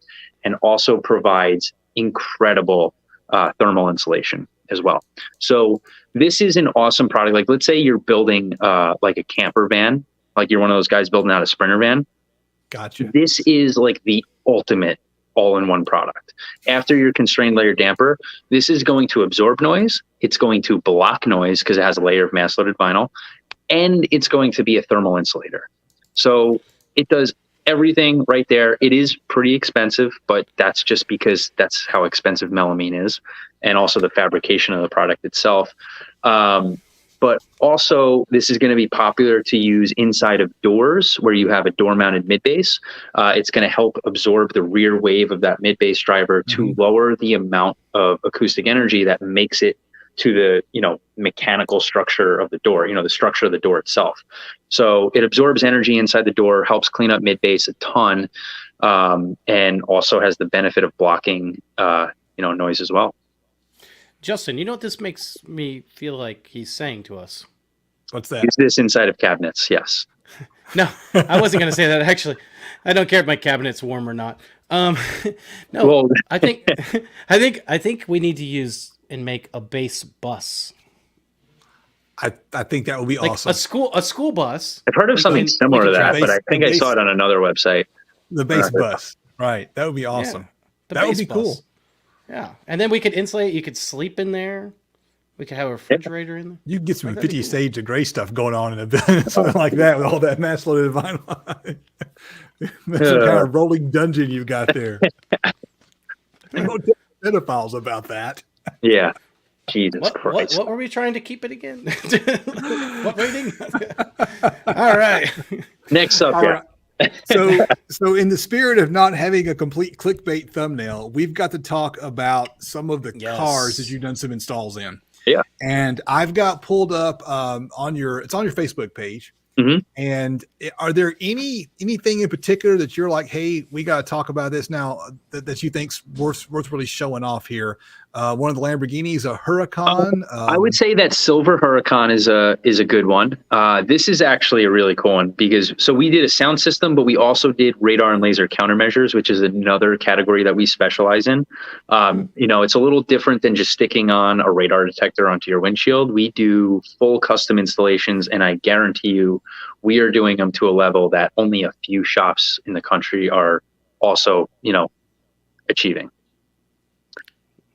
and also provides incredible thermal insulation as well. So this is an awesome product. Like, let's say you're building like a camper van, like you're one of those guys building out a Sprinter van. Gotcha. This is like the ultimate all-in-one product. After your constrained layer damper, this is going to absorb noise. It's going to block noise because it has a layer of mass-loaded vinyl, and it's going to be a thermal insulator. So it does everything right there. It is pretty expensive, but that's just because that's how expensive melamine is, and also the fabrication of the product itself. But also, this is going to be popular to use inside of doors where you have a door-mounted mid-bass. It's going to help absorb the rear wave of that mid-bass driver to lower the amount of acoustic energy that makes it to the mechanical structure of the door, the structure of the door itself. So it absorbs energy inside the door, helps clean up mid-bass a ton, and also has the benefit of blocking noise as well. Justin, you know what this makes me feel like he's saying to us? What's that? Use this inside of cabinets, yes. No, I wasn't going to say that. Actually, I don't care if my cabinet's warm or not. No, well, I think we need to use and make a bass bus. I think that would be like awesome. A school bus. I've heard of something similar to that, but I think I saw it on another website. The bass bus, right? That would be awesome. Yeah, that would be cool. Yeah, and then we could insulate. You could sleep in there. We could have a refrigerator in there. You could get some 50 Shades of Grey stuff going on in a bit, something like that, with all that mass-loaded vinyl. That's some kind of rolling dungeon you've got there. Don't tell pedophiles about that. Yeah. Jesus Christ. What were we trying to keep it again? What rating? All right. Next up, Right. So in the spirit of not having a complete clickbait thumbnail, we've got to talk about some of the cars that you've done some installs in. Yeah. And I've got pulled up on your Facebook page. Mm-hmm. And are there anything in particular that you're like, hey, we got to talk about this now that you think's worth really showing off here? One of the Lamborghinis, a Huracan. I would say that silver Huracan is a good one. This is actually a really cool one because we did a sound system, but we also did radar and laser countermeasures, which is another category that we specialize in. It's a little different than just sticking on a radar detector onto your windshield. We do full custom installations, and I guarantee you, we are doing them to a level that only a few shops in the country are also, achieving.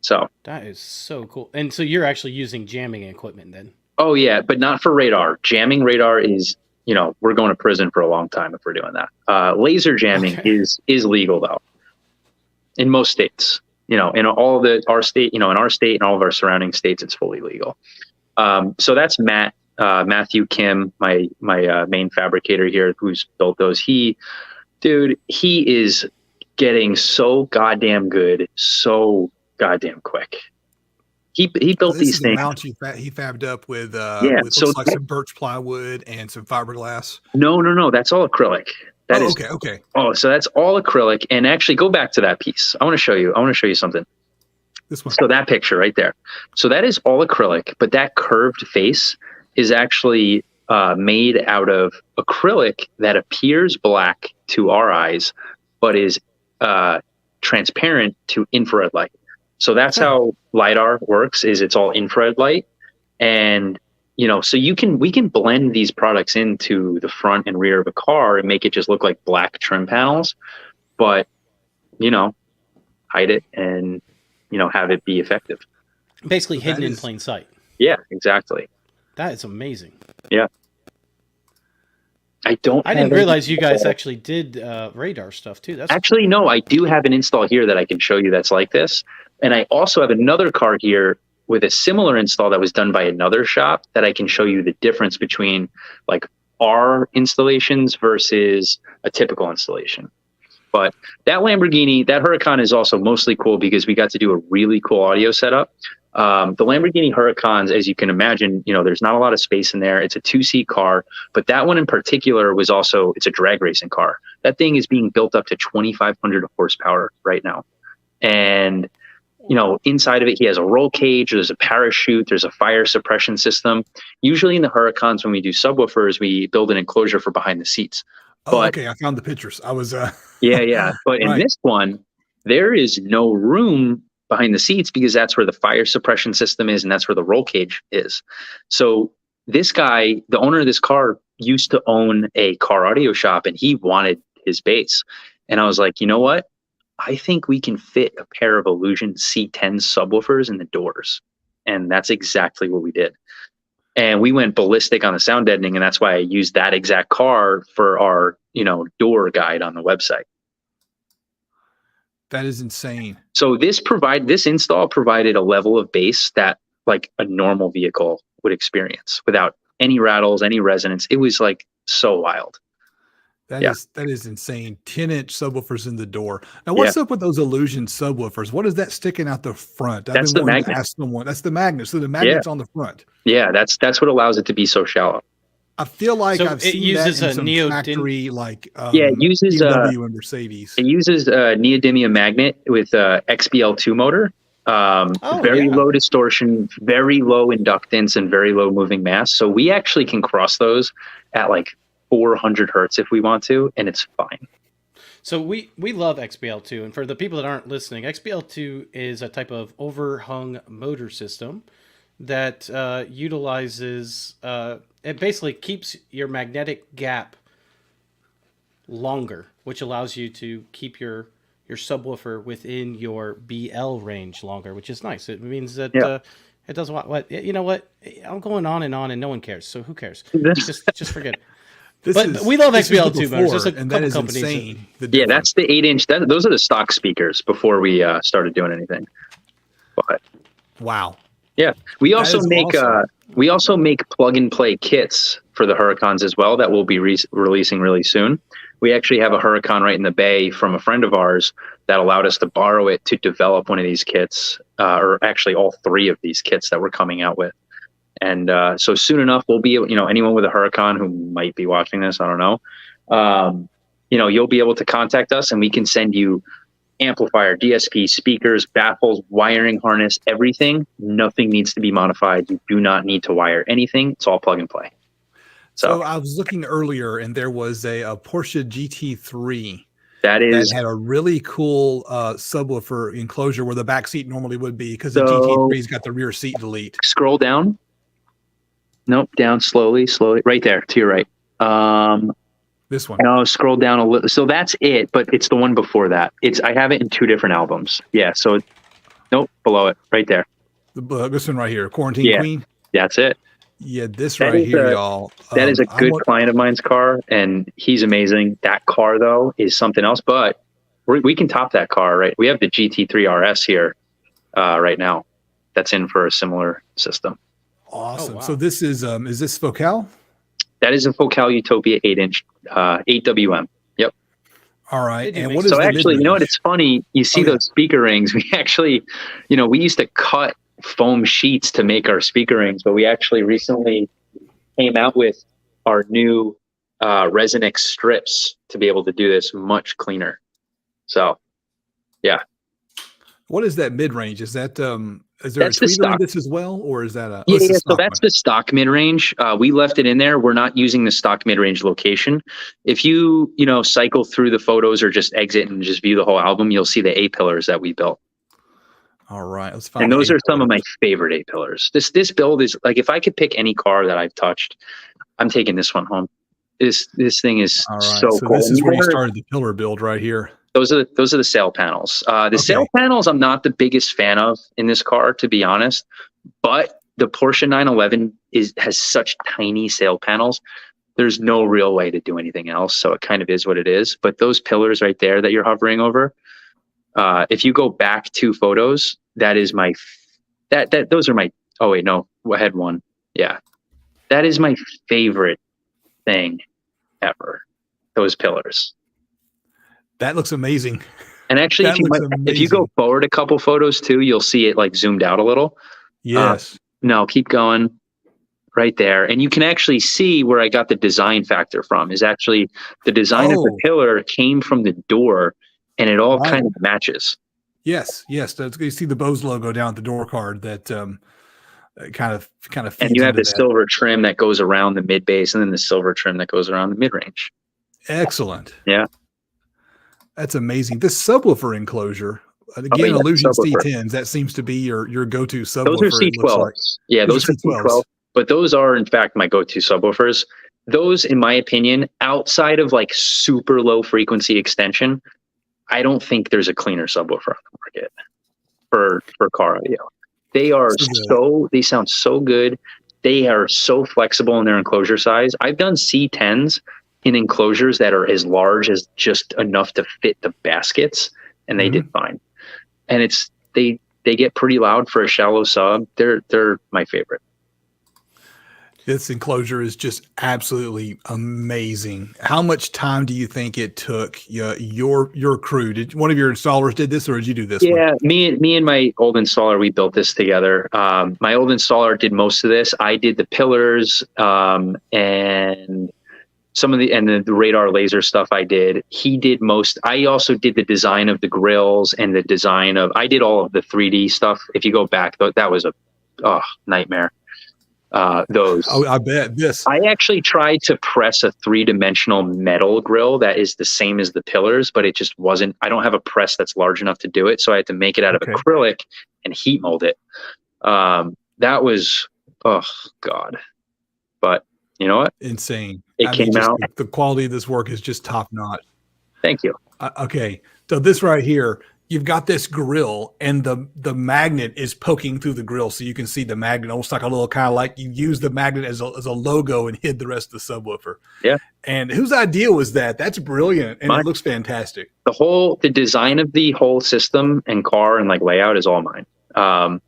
So that is so cool. And so you're actually using jamming equipment then? Oh yeah, but not for radar. Jamming radar is, we're going to prison for a long time if we're doing that. Laser jamming is legal though. In most states, in all of our state, in our state and all of our surrounding states, it's fully legal. So that's Matthew Kim, my main fabricator here, who's built those. He is getting so goddamn good, so goddamn quick. He built these things. Mount he fabbed up with like some birch plywood and some fiberglass. No, that's all acrylic. Okay. Oh, so that's all acrylic. And actually, go back to that piece. I want to show you something. This one. So that picture right there. So that is all acrylic, but that curved face is actually made out of acrylic that appears black to our eyes, but is transparent to infrared light. So that's how LiDAR works, is it's all infrared light. And, so we can blend these products into the front and rear of a car and make it just look like black trim panels, but, hide it and, have it be effective. Basically hidden in plain sight. Yeah, exactly. That is amazing. Yeah. I didn't realize you guys actually did radar stuff too. No, I do have an install here that I can show you that's like this. And I also have another car here with a similar install that was done by another shop that I can show you the difference between like our installations versus a typical installation. But that Lamborghini, that Huracan is also mostly cool because we got to do a really cool audio setup. The Lamborghini Huracans, as you can imagine, there's not a lot of space in there. It's a 2-seat car, but that one in particular was also, it's a drag racing car. That thing is being built up to 2,500 horsepower right now. And, inside of it, he has a roll cage, there's a parachute, there's a fire suppression system. Usually in the Huracans, when we do subwoofers, we build an enclosure for behind the seats. Okay. I found the pictures. I was, yeah. But in this one, there is no room behind the seats because that's where the fire suppression system is and that's where the roll cage is. So this guy, the owner of this car, used to own a car audio shop and he wanted his bass. And I was like, you know what? I think we can fit a pair of Illusion C10 subwoofers in the doors. And that's exactly what we did. And we went ballistic on the sound deadening, and that's why I used that exact car for our, door guide on the website. That is insane. So this install provided a level of bass that like a normal vehicle would experience without any rattles, any resonance. It was like so wild. That is insane. 10-inch subwoofers in the door. Now, what's up with those Illusion subwoofers? What is that sticking out the front? That's the magnet. That's the magnet. So the magnet's on the front. Yeah, that's what allows it to be so shallow. I feel like I've seen that in some factory, like it uses BMW and Mercedes. It uses a neodymium magnet with a XBL2 motor. Very low distortion, very low inductance, and very low moving mass. So we actually can cross those at like 400 hertz if we want to, and it's fine. So we love XBL2, and for the people that aren't listening, XBL2 is a type of overhung motor system that utilizes it basically keeps your magnetic gap longer, which allows you to keep your subwoofer within your BL range longer, which is nice. It means that it does what you know what I'm going on, and no one cares. So who cares? just forget it. But we love XBL2 motors. There's a couple companies. Insane, that's the 8-inch. Those are the stock speakers before we started doing anything. But wow. Yeah, we also make plug and play kits for the Huracans as well that we'll be releasing really soon. We actually have a Huracan right in the bay from a friend of ours that allowed us to borrow it to develop one of these kits, or actually all 3 of these kits that we're coming out with. And so soon enough, we'll be able, anyone with a Huracan who might be watching this, I don't know, you'll be able to contact us and we can send you amplifier, DSP, speakers, baffles, wiring harness, everything. Nothing needs to be modified. You do not need to wire anything. It's all plug and play. So I was looking earlier and there was a Porsche GT3 that had a really cool subwoofer enclosure where the back seat normally would be, because the GT3's got the rear seat delete. Scroll down. Nope, down slowly. Right there to your right. This one. No, scroll down a little. So that's it, but it's the one before that. I have it in 2 different albums. Yeah, so nope, below it, right there. This one right here, Quarantine Queen. That's it. Yeah, this right here, y'all. That is a good client of mine's car, and he's amazing. That car, though, is something else, but we can top that car, right? We have the GT3 RS here right now. That's in for a similar system. Awesome. Oh, wow. So this is this Focal? That is a Focal Utopia 8-inch, 8 WM. Yep. All right. And what is so actually, what? It's funny. You see those speaker rings. We actually, we used to cut foam sheets to make our speaker rings, but we actually recently came out with our new ResoNix strips to be able to do this much cleaner. So, yeah. What is that mid range? Is that is there a tweeter in this as well, or is that a so that's the stock mid range? We left it in there. We're not using the stock mid range location. If you cycle through the photos or just exit and just view the whole album, you'll see the A pillars that we built. All right, let's find. And those are some of my favorite A pillars. This build is like, if I could pick any car that I've touched, I'm taking this one home. This thing is so cool. This is where you started the pillar build right here. Those are the sail panels. Sail panels I'm not the biggest fan of in this car, to be honest. But the Porsche 911 has such tiny sail panels. There's no real way to do anything else, so it kind of is what it is. But those pillars right there that you're hovering over, if you go back 2 photos, that is my those are my. Oh wait, no, I had one. Yeah, that is my favorite thing ever. Those pillars. That looks amazing. And actually, if you go forward a couple photos too, you'll see it like zoomed out a little. Yes. No, keep going. Right there. And you can actually see where I got the design factor from. Is actually the design of the pillar came from the door, and it all kind of matches. Yes. You see the Bose logo down at the door card that kind of feeds. And you have the silver trim that goes around the mid base, and then the silver trim that goes around the mid range. Excellent. Yeah. That's amazing. This subwoofer enclosure, again, Illusion C10s, that seems to be your go-to subwoofer. Those are C12s. Like. Yeah, those are C12s. But those are, in fact, my go-to subwoofers. Those, in my opinion, outside of like super low frequency extension, I don't think there's a cleaner subwoofer on the market for car audio. They sound so good. They are so flexible in their enclosure size. I've done C10s in enclosures that are as large as just enough to fit the baskets, and they did fine. And they get pretty loud for a shallow sub. They're my favorite. This enclosure is just absolutely amazing. How much time do you think it took your crew? Did one of your installers did this, or did you do this? Yeah, one? me and my old installer, we built this together. My old installer did most of this. I did the pillars and some of the radar laser stuff I did. He did most. I also did the design of the grills and the design of. I did all of the 3D stuff. If you go back, that was a nightmare. Those. Oh, I bet this. I actually tried to press a 3-dimensional metal grill that is the same as the pillars, but it just wasn't. I don't have a press that's large enough to do it, so I had to make it out of acrylic and heat mold it. That was, oh God. But you know what? Insane. It came out. The quality of this work is just top notch. Thank you. Okay, so this right here. You've got this grill, and the magnet is poking through the grill, so you can see the magnet, almost like a little kind of like you use the magnet as a logo and hid the rest of the subwoofer. Yeah. And whose idea was that? That's brilliant, and it looks fantastic. The design of the whole system and car and like layout is all mine. And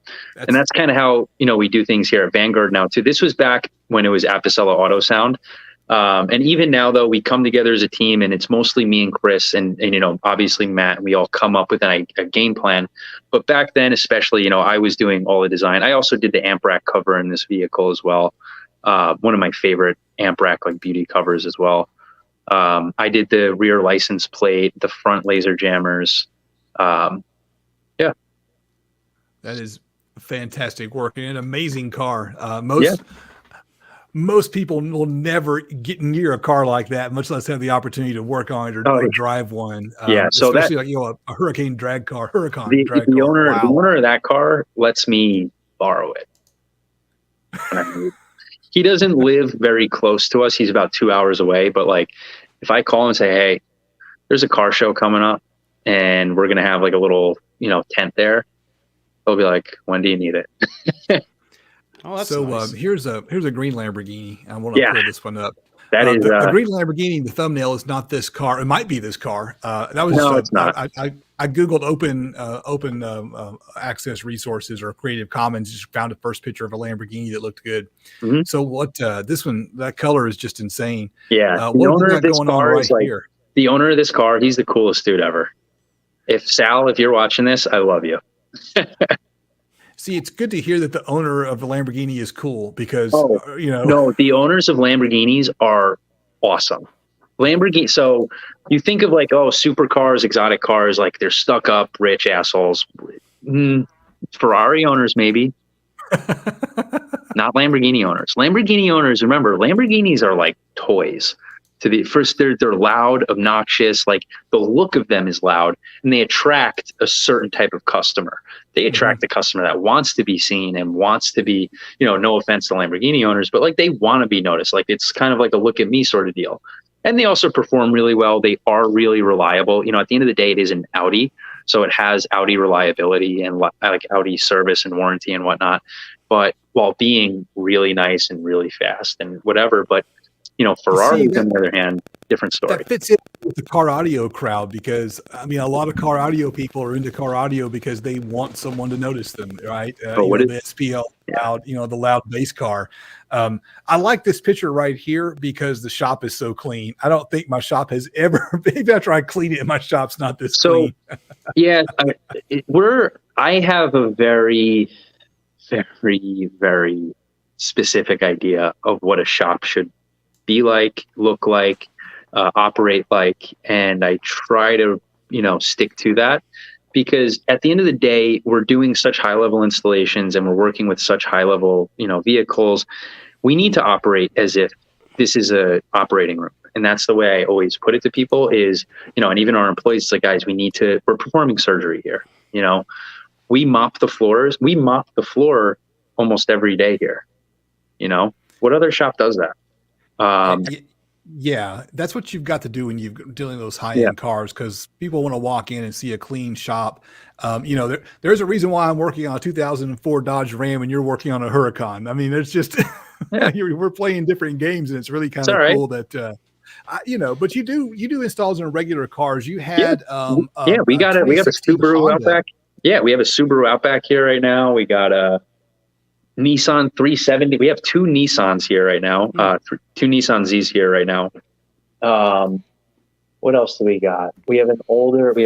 that's kind of how we do things here at Vanguard now too. This was back when it was Apicella Auto Sound. And even now, though, we come together as a team, and it's mostly me and Chris and obviously Matt, and we all come up with a game plan. But back then, especially, I was doing all the design. I also did the amp rack cover in this vehicle as well. One of my favorite amp rack like beauty covers as well. I did the rear license plate, the front laser jammers. Yeah. That is fantastic work and an amazing car. Most people will never get near a car like that, much less have the opportunity to work on it or drive one. So especially a Hurricane drag car. The owner of that car lets me borrow it. He doesn't live very close to us. He's about 2 hours away. But like, if I call him and say, "Hey, there's a car show coming up, and we're gonna have like a little tent there," he'll be like, "When do you need it?" Oh, that's nice. Here's a green Lamborghini. I want to pull this one up. That is the green Lamborghini. The thumbnail is not this car. It might be this car. It's not. I googled open access resources or Creative Commons. Just found a first picture of a Lamborghini that looked good. Mm-hmm. So what? This one, that color is just insane. Yeah. What owner of this car is here? The owner of this car. He's the coolest dude ever. If you're watching this, I love you. See, it's good to hear that the owner of the Lamborghini is cool because, No, the owners of Lamborghinis are awesome. Lamborghini. So you think of like, supercars, exotic cars, like they're stuck up, rich assholes. Ferrari owners, maybe. Not Lamborghini owners. Lamborghini owners, remember, Lamborghinis are like toys. They're loud, obnoxious, like the look of them is loud, and they attract a certain type of customer. They attract the customer that wants to be seen and wants to be, no offense to Lamborghini owners, but like they want to be noticed. Like it's kind of like a look at me sort of deal. And they also perform really well. They are really reliable. At the end of the day, it is an Audi, so it has Audi reliability and like Audi service and warranty and whatnot, but while being really nice and really fast and whatever. But Ferraris, on the other hand, different story. That fits in with the car audio crowd because, I mean, a lot of car audio people are into car audio because they want someone to notice them, right? The SPL loud, the loud bass car. I like this picture right here because the shop is so clean. I don't think my shop has ever, maybe after I clean it, my shop's not this clean. Yeah, I have a very, very, very specific idea of what a shop should be like, look like, operate like, and I try to, stick to that, because at the end of the day, we're doing such high level installations and we're working with such high level, vehicles. We need to operate as if this is a operating room. And that's the way I always put it to people is, and even our employees, it's like, guys, we're performing surgery here. We mop the floors. We mop the floor almost every day here. What other shop does that? Yeah, that's what you've got to do when you're dealing with those high-end cars, because people want to walk in and see a clean shop. There's a reason why I'm working on a 2004 Dodge Ram and you're working on a Huracan. I mean, there's just we're playing different games, and it's really kind of cool that but you do installs in regular cars. You had we got a Subaru Outback. Yeah, we have a Subaru Outback here right now. We got a Nissan 370. We have two Nissans here right now. Two Nissan Zs here right now. What else do we got? We have a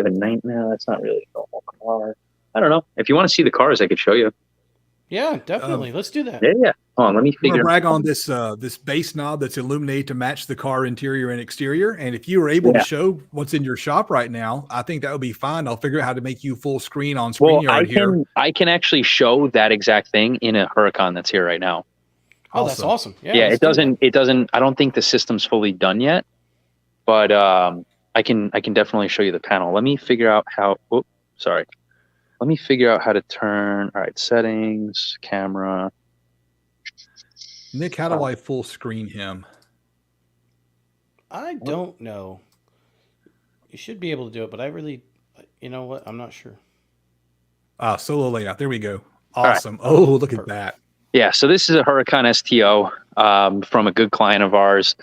night now. That's not really a normal car. I don't know. If you want to see the cars, I could show you. Yeah, definitely. Let's do that. Yeah. Hold on, let me figure. Brag on this base knob that's illuminated to match the car interior and exterior. And if you were able to show what's in your shop right now, I think that would be fine. I'll figure out how to make you full screen on StreamYard here. I can actually show that exact thing in a Huracan that's here right now. Oh, that's awesome. Yeah, it doesn't. I don't think the system's fully done yet, but I can definitely show you the panel. Let me figure out how. Let me figure out how to turn. All right, settings, camera. Nick, how do I full screen him? I don't know. You should be able to do it, but I really, you know what? I'm not sure. Solo layout. There we go. Awesome. Right. Oh, look at that. Yeah. So this is a Huracan STO from a good client of ours,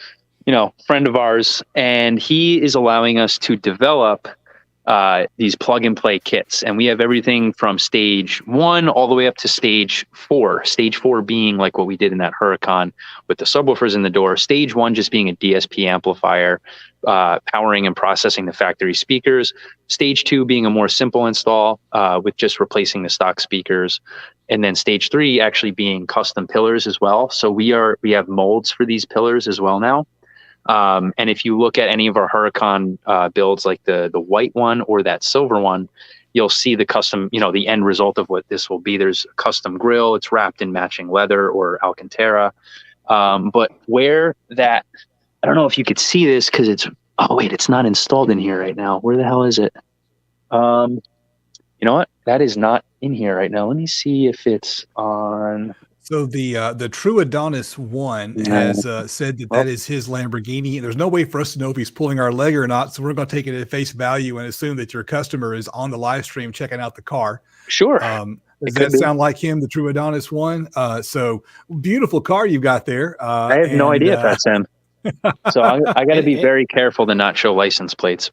friend of ours, and he is allowing us to develop these plug and play kits. And we have everything from stage 1 all the way up to stage 4. Stage 4 being like what we did in that Huracan with the subwoofers in the door. Stage 1 just being a DSP amplifier, powering and processing the factory speakers. Stage 2 being a more simple install with just replacing the stock speakers. And then stage 3 actually being custom pillars as well. So we have molds for these pillars as well now. And if you look at any of our Huracan builds, like the white one or that silver one, you'll see the custom, the end result of what this will be. There's a custom grille. It's wrapped in matching leather or Alcantara. But where that, I don't know if you could see this because it's not installed in here right now. Where the hell is it? You know what? That is not in here right now. Let me see if it's on. So the True Adonis one has said that is his Lamborghini, and there's no way for us to know if he's pulling our leg or not. So we're going to take it at face value and assume that your customer is on the live stream checking out the car. Sure. Does that sound like him, the True Adonis one? So beautiful car you've got there. I have no idea if that's him. So I got to be very careful to not show license plates,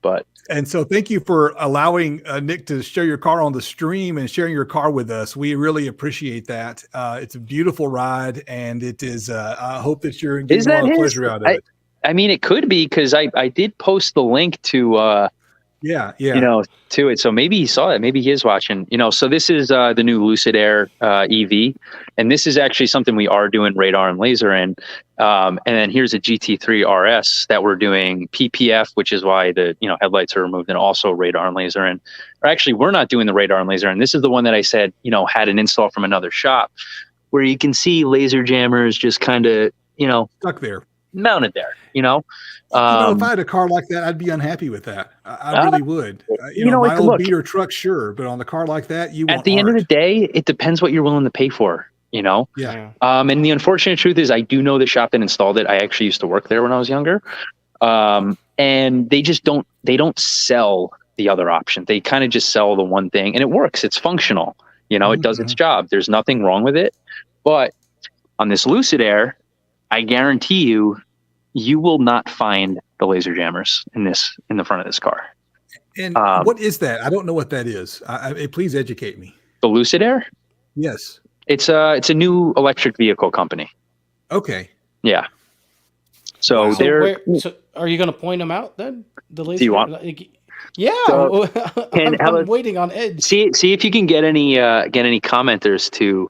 And so thank you for allowing Nick to share your car on the stream and sharing your car with us. We really appreciate that. It's a beautiful ride, and it is. I hope that you're getting a lot of pleasure out of it. I mean, it could be because I did post the link to. To it. So maybe he saw it. Maybe he is watching. So this is the new Lucid Air EV, and this is actually something we are doing radar and laser in. And then here's a GT3 RS that we're doing PPF, which is why the headlights are removed, and also radar and laser in. Or actually, we're not doing the radar and laser in. This is the one that I said had an install from another shop, where you can see laser jammers just kind of stuck there. Mounted there, if I had a car like that, I'd be unhappy with that. I really would. My old beater truck, sure, but on the car like that, at the end of the day, it depends what you're willing to pay for. Yeah. And the unfortunate truth is, I do know the shop that installed it. I actually used to work there when I was younger, and they just don't sell the other option. They kind of just sell the one thing, and it works. It's functional. It does its job. There's nothing wrong with it. But on this Lucid Air, I guarantee you, you will not find the laser jammers in the front of this car. And what is that? I don't know what that is. Please educate me. The Lucid Air? Yes. It's a new electric vehicle company. Okay. Yeah. So Wow. So are you going to point them out then? The laser. Do you want? Yeah. So, I'm waiting on edge. See if you can get any commenters to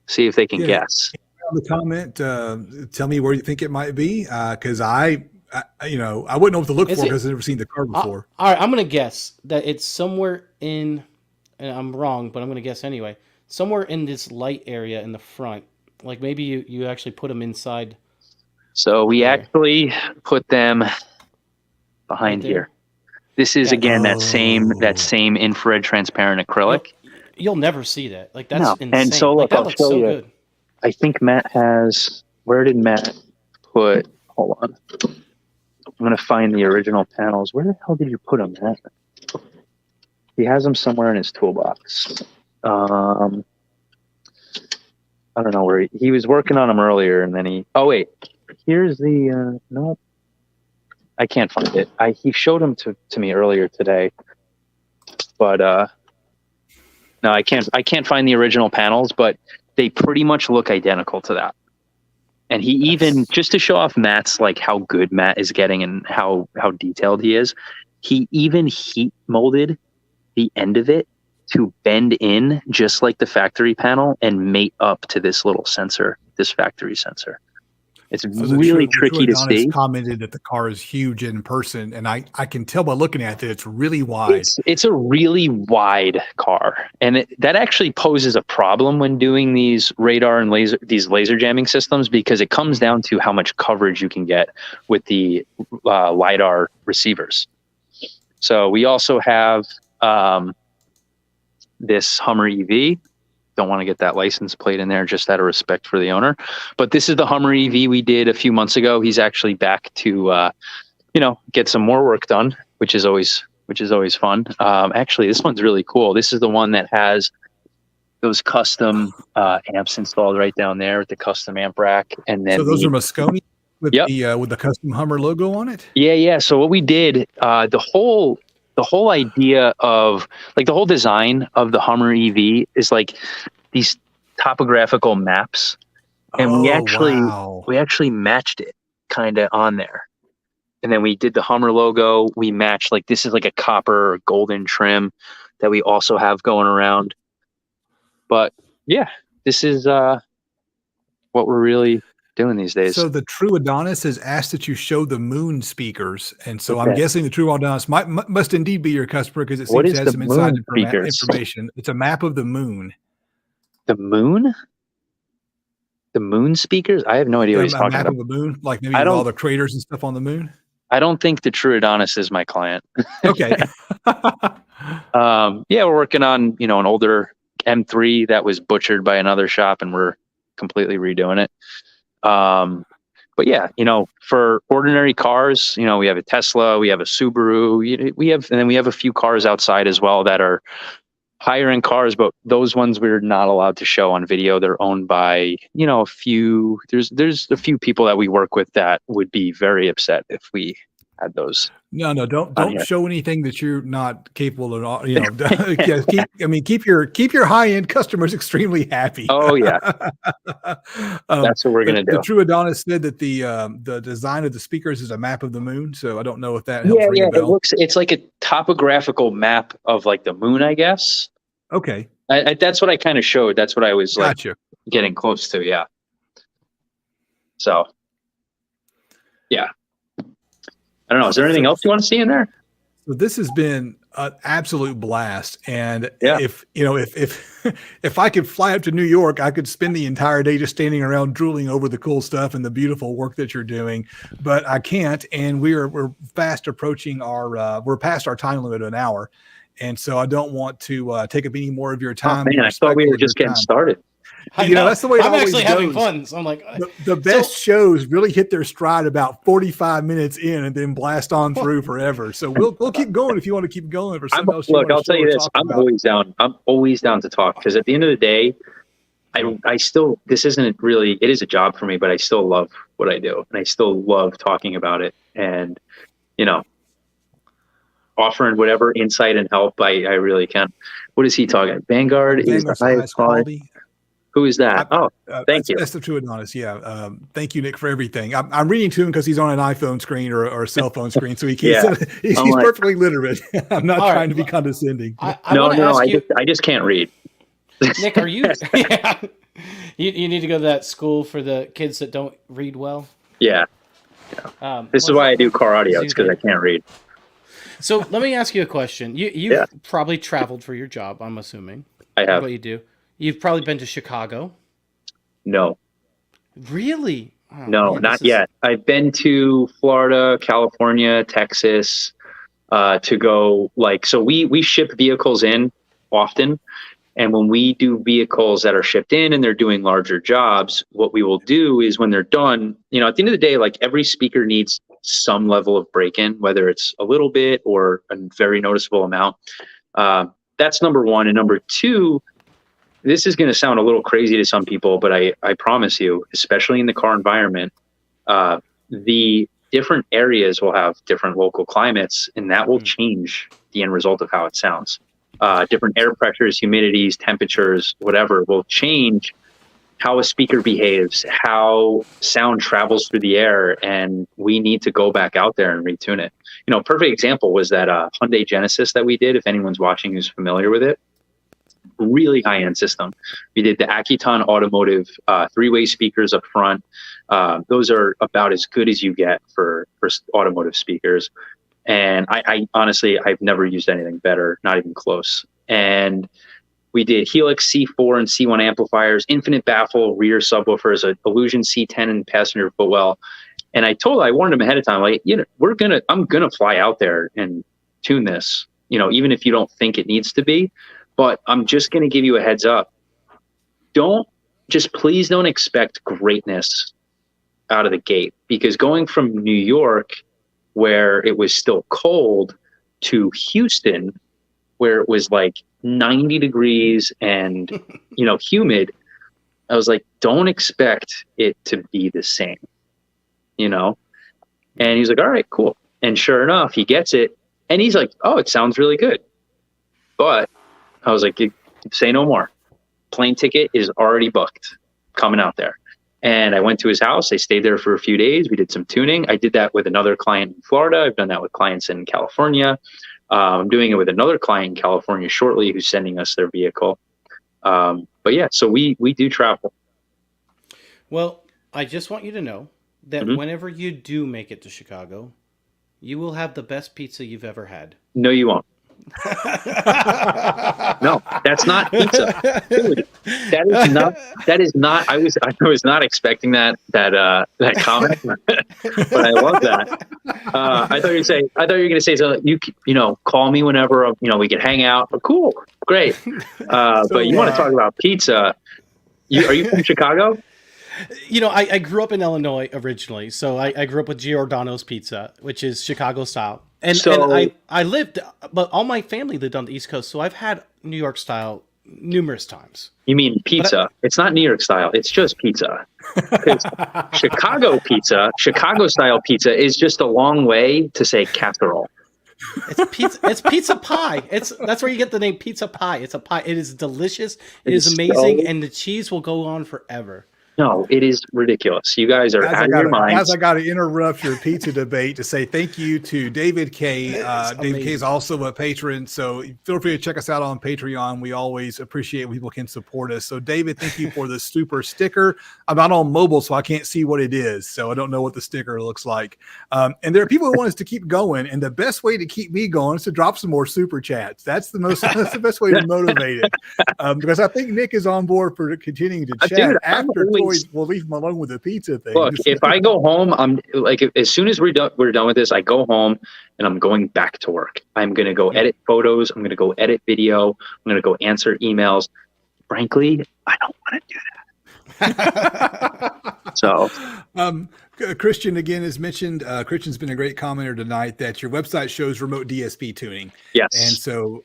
see if they can guess. The comment. Tell me where you think it might be, because I wouldn't know what to look for because I've never seen the car before. All right, I'm going to guess that it's somewhere in, and I'm wrong, but I'm going to guess anyway. Somewhere in this light area in the front. Like maybe you actually put them inside. So we actually put them behind here. This is again that same infrared transparent acrylic. You'll never see that. Like that's insane. And so look, that I'll looks show so you. good. I think Matt has. Where did Matt put? Hold on. I'm gonna find the original panels. Where the hell did you put them, Matt? He has them somewhere in his toolbox. I don't know where he was working on them earlier, and then he. Oh wait, here's the. No, I can't find it. He showed them to me earlier today, but no, I can't find the original panels, but they pretty much look identical to that. And he even, just to show off Matt's, like how good Matt is getting and how detailed he is, he even heat molded the end of it to bend in just like the factory panel and mate up to this little sensor, this factory sensor. It's really tricky to see. Commented that the car is huge in person, and I can tell by looking at it, it's really wide. It's a really wide car, and that actually poses a problem when doing these radar and laser jamming systems, because it comes down to how much coverage you can get with the LiDAR receivers. So we also have this Hummer EV. Don't want to get that license plate in there just out of respect for the owner. But this is the Hummer EV we did a few months ago. He's actually back to, get some more work done, which is always fun. Actually, this one's really cool. This is the one that has those custom amps installed right down there with the custom amp rack. And then so those are Moscone with the custom Hummer logo on it. Yeah. So what we did, the whole idea of like the whole design of the Hummer EV is like these topographical maps, and we actually matched it kind of on there. And then we did the Hummer logo. We matched, like, this is like a copper or golden trim that we also have going around. But yeah, this is what we're really doing these days. So the True Adonis has asked that you show the Moon speakers, and so I'm guessing the True Adonis must indeed be your customer, because it seems to have some inside information. It's a map of the moon. The moon? The moon speakers? I have no idea what he's talking about. A map of the moon, like maybe all the craters and stuff on the moon. I don't think the True Adonis is my client. Okay. We're working on an older M3 that was butchered by another shop, and we're completely redoing it. But yeah, for ordinary cars, we have a Tesla, we have a Subaru, and then we have a few cars outside as well that are higher end cars, but those ones we're not allowed to show on video. They're owned by, a few, there's a few people that we work with that would be very upset if we had those. No, don't show anything that you're not capable of. Keep your high end customers extremely happy. Oh yeah, that's what we're gonna do. The True Adonis said that the design of the speakers is a map of the moon. So I don't know if that helps ring a bell. It's like a topographical map of like the moon, I guess. Okay, that's what I kind of showed. That's what I was getting close to. Yeah. So. Yeah. I don't know. Is there anything else you want to see in there? So this has been an absolute blast. And if I could fly up to New York, I could spend the entire day just standing around drooling over the cool stuff and the beautiful work that you're doing, but I can't. And we're fast approaching we're past our time limit of an hour. And so I don't want to take up any more of your time. Oh, man, I thought we were just getting started. That's the way I'm actually having fun. So I'm like, the best shows really hit their stride about 45 minutes in and then blast on through forever. So we'll keep going if you want to keep going for something else. Look, I'll tell you this: I'm always down. I'm always down to talk, because at the end of the day, I still, this isn't really, it is a job for me, but I still love what I do, and I still love talking about it, and you know, offering whatever insight and help I really can. What is he talking? Vanguard is the highest quality. Who is that? Thank you. That's the true honest. Yeah. Thank you, Nick, for everything. I'm reading to him because he's on an iPhone screen or a cell phone screen, so he can't. He's like, perfectly literate. I'm not trying to be condescending. No. I just can't read. Nick, are you? Yeah. You need to go to that school for the kids that don't read well. Yeah. This is why I do car audio. It's because I can't read. So let me ask you a question. You've probably traveled for your job, I'm assuming. I have. What you do? You've probably been to Chicago. No. Really? Oh, no, man, not yet. I've been to Florida, California, Texas, to go so we ship vehicles in often. And when we do vehicles that are shipped in and they're doing larger jobs, what we will do is when they're done, at the end of the day, like every speaker needs some level of break-in, whether it's a little bit or a very noticeable amount. That's number one. And number two, this is going to sound a little crazy to some people, but I promise you, especially in the car environment, the different areas will have different local climates, and that will change the end result of how it sounds. Different air pressures, humidities, temperatures, whatever will change how a speaker behaves, how sound travels through the air, and we need to go back out there and retune it. Perfect example was that Hyundai Genesis that we did, if anyone's watching who's familiar with it. Really high-end system. We did the Accuton Automotive three-way speakers up front. Those are about as good as you get for automotive speakers. And I honestly, I've never used anything better, not even close. And we did Helix C4 and C1 amplifiers, infinite baffle rear subwoofers, a Illusion C10 and passenger footwell. And I warned them ahead of time, I'm gonna fly out there and tune this, even if you don't think it needs to be. But I'm just going to give you a heads up. Please don't expect greatness out of the gate, because going from New York, where it was still cold, to Houston, where it was like 90 degrees and, humid, I was like, don't expect it to be the same, And he's like, all right, cool. And sure enough, he gets it. And he's like, oh, it sounds really good. But I was like, say no more. Plane ticket is already booked, coming out there. And I went to his house. I stayed there for a few days. We did some tuning. I did that with another client in Florida. I've done that with clients in California. I'm doing it with another client in California shortly who's sending us their vehicle. But yeah, so we do travel. Well, I just want you to know that whenever you do make it to Chicago, you will have the best pizza you've ever had. No, you won't. No, that's not pizza. That is not. I was not expecting that comment, but I love that. I thought you were going to say so. Call me whenever we can hang out. Oh, cool, great. But you want to talk about pizza? Are you from Chicago? I grew up in Illinois originally, so I grew up with Giordano's Pizza, which is Chicago style. And I lived, but all my family lived on the East Coast, so I've had New York style numerous times. You mean pizza? It's not New York style. It's just pizza. Chicago style pizza is just a long way to say casserole. It's pizza. It's pizza pie. That's where you get the name pizza pie. It's a pie. It is delicious. It is amazing, and the cheese will go on forever. No, it is ridiculous. You guys are out of your minds. As I got to interrupt your pizza debate to say thank you to David K. David K is also a patron, so feel free to check us out on Patreon. We always appreciate when people can support us. So, David, thank you for the super sticker. I'm not on mobile, so I can't see what it is, so I don't know what the sticker looks like. And there are people who want us to keep going, and the best way to keep me going is to drop some more super chats. That's the best way to motivate it, because I think Nick is on board for continuing to chat after. We'll leave him alone with the pizza thing. Look, if I go home, I'm like, as soon as we're done with this, I go home and I'm going back to work. I'm going to go edit photos. I'm going to go edit video. I'm going to go answer emails. Frankly, I don't want to do that. So, Christian again has mentioned, Christian's been a great commenter tonight that your website shows remote DSP tuning. Yes. And so,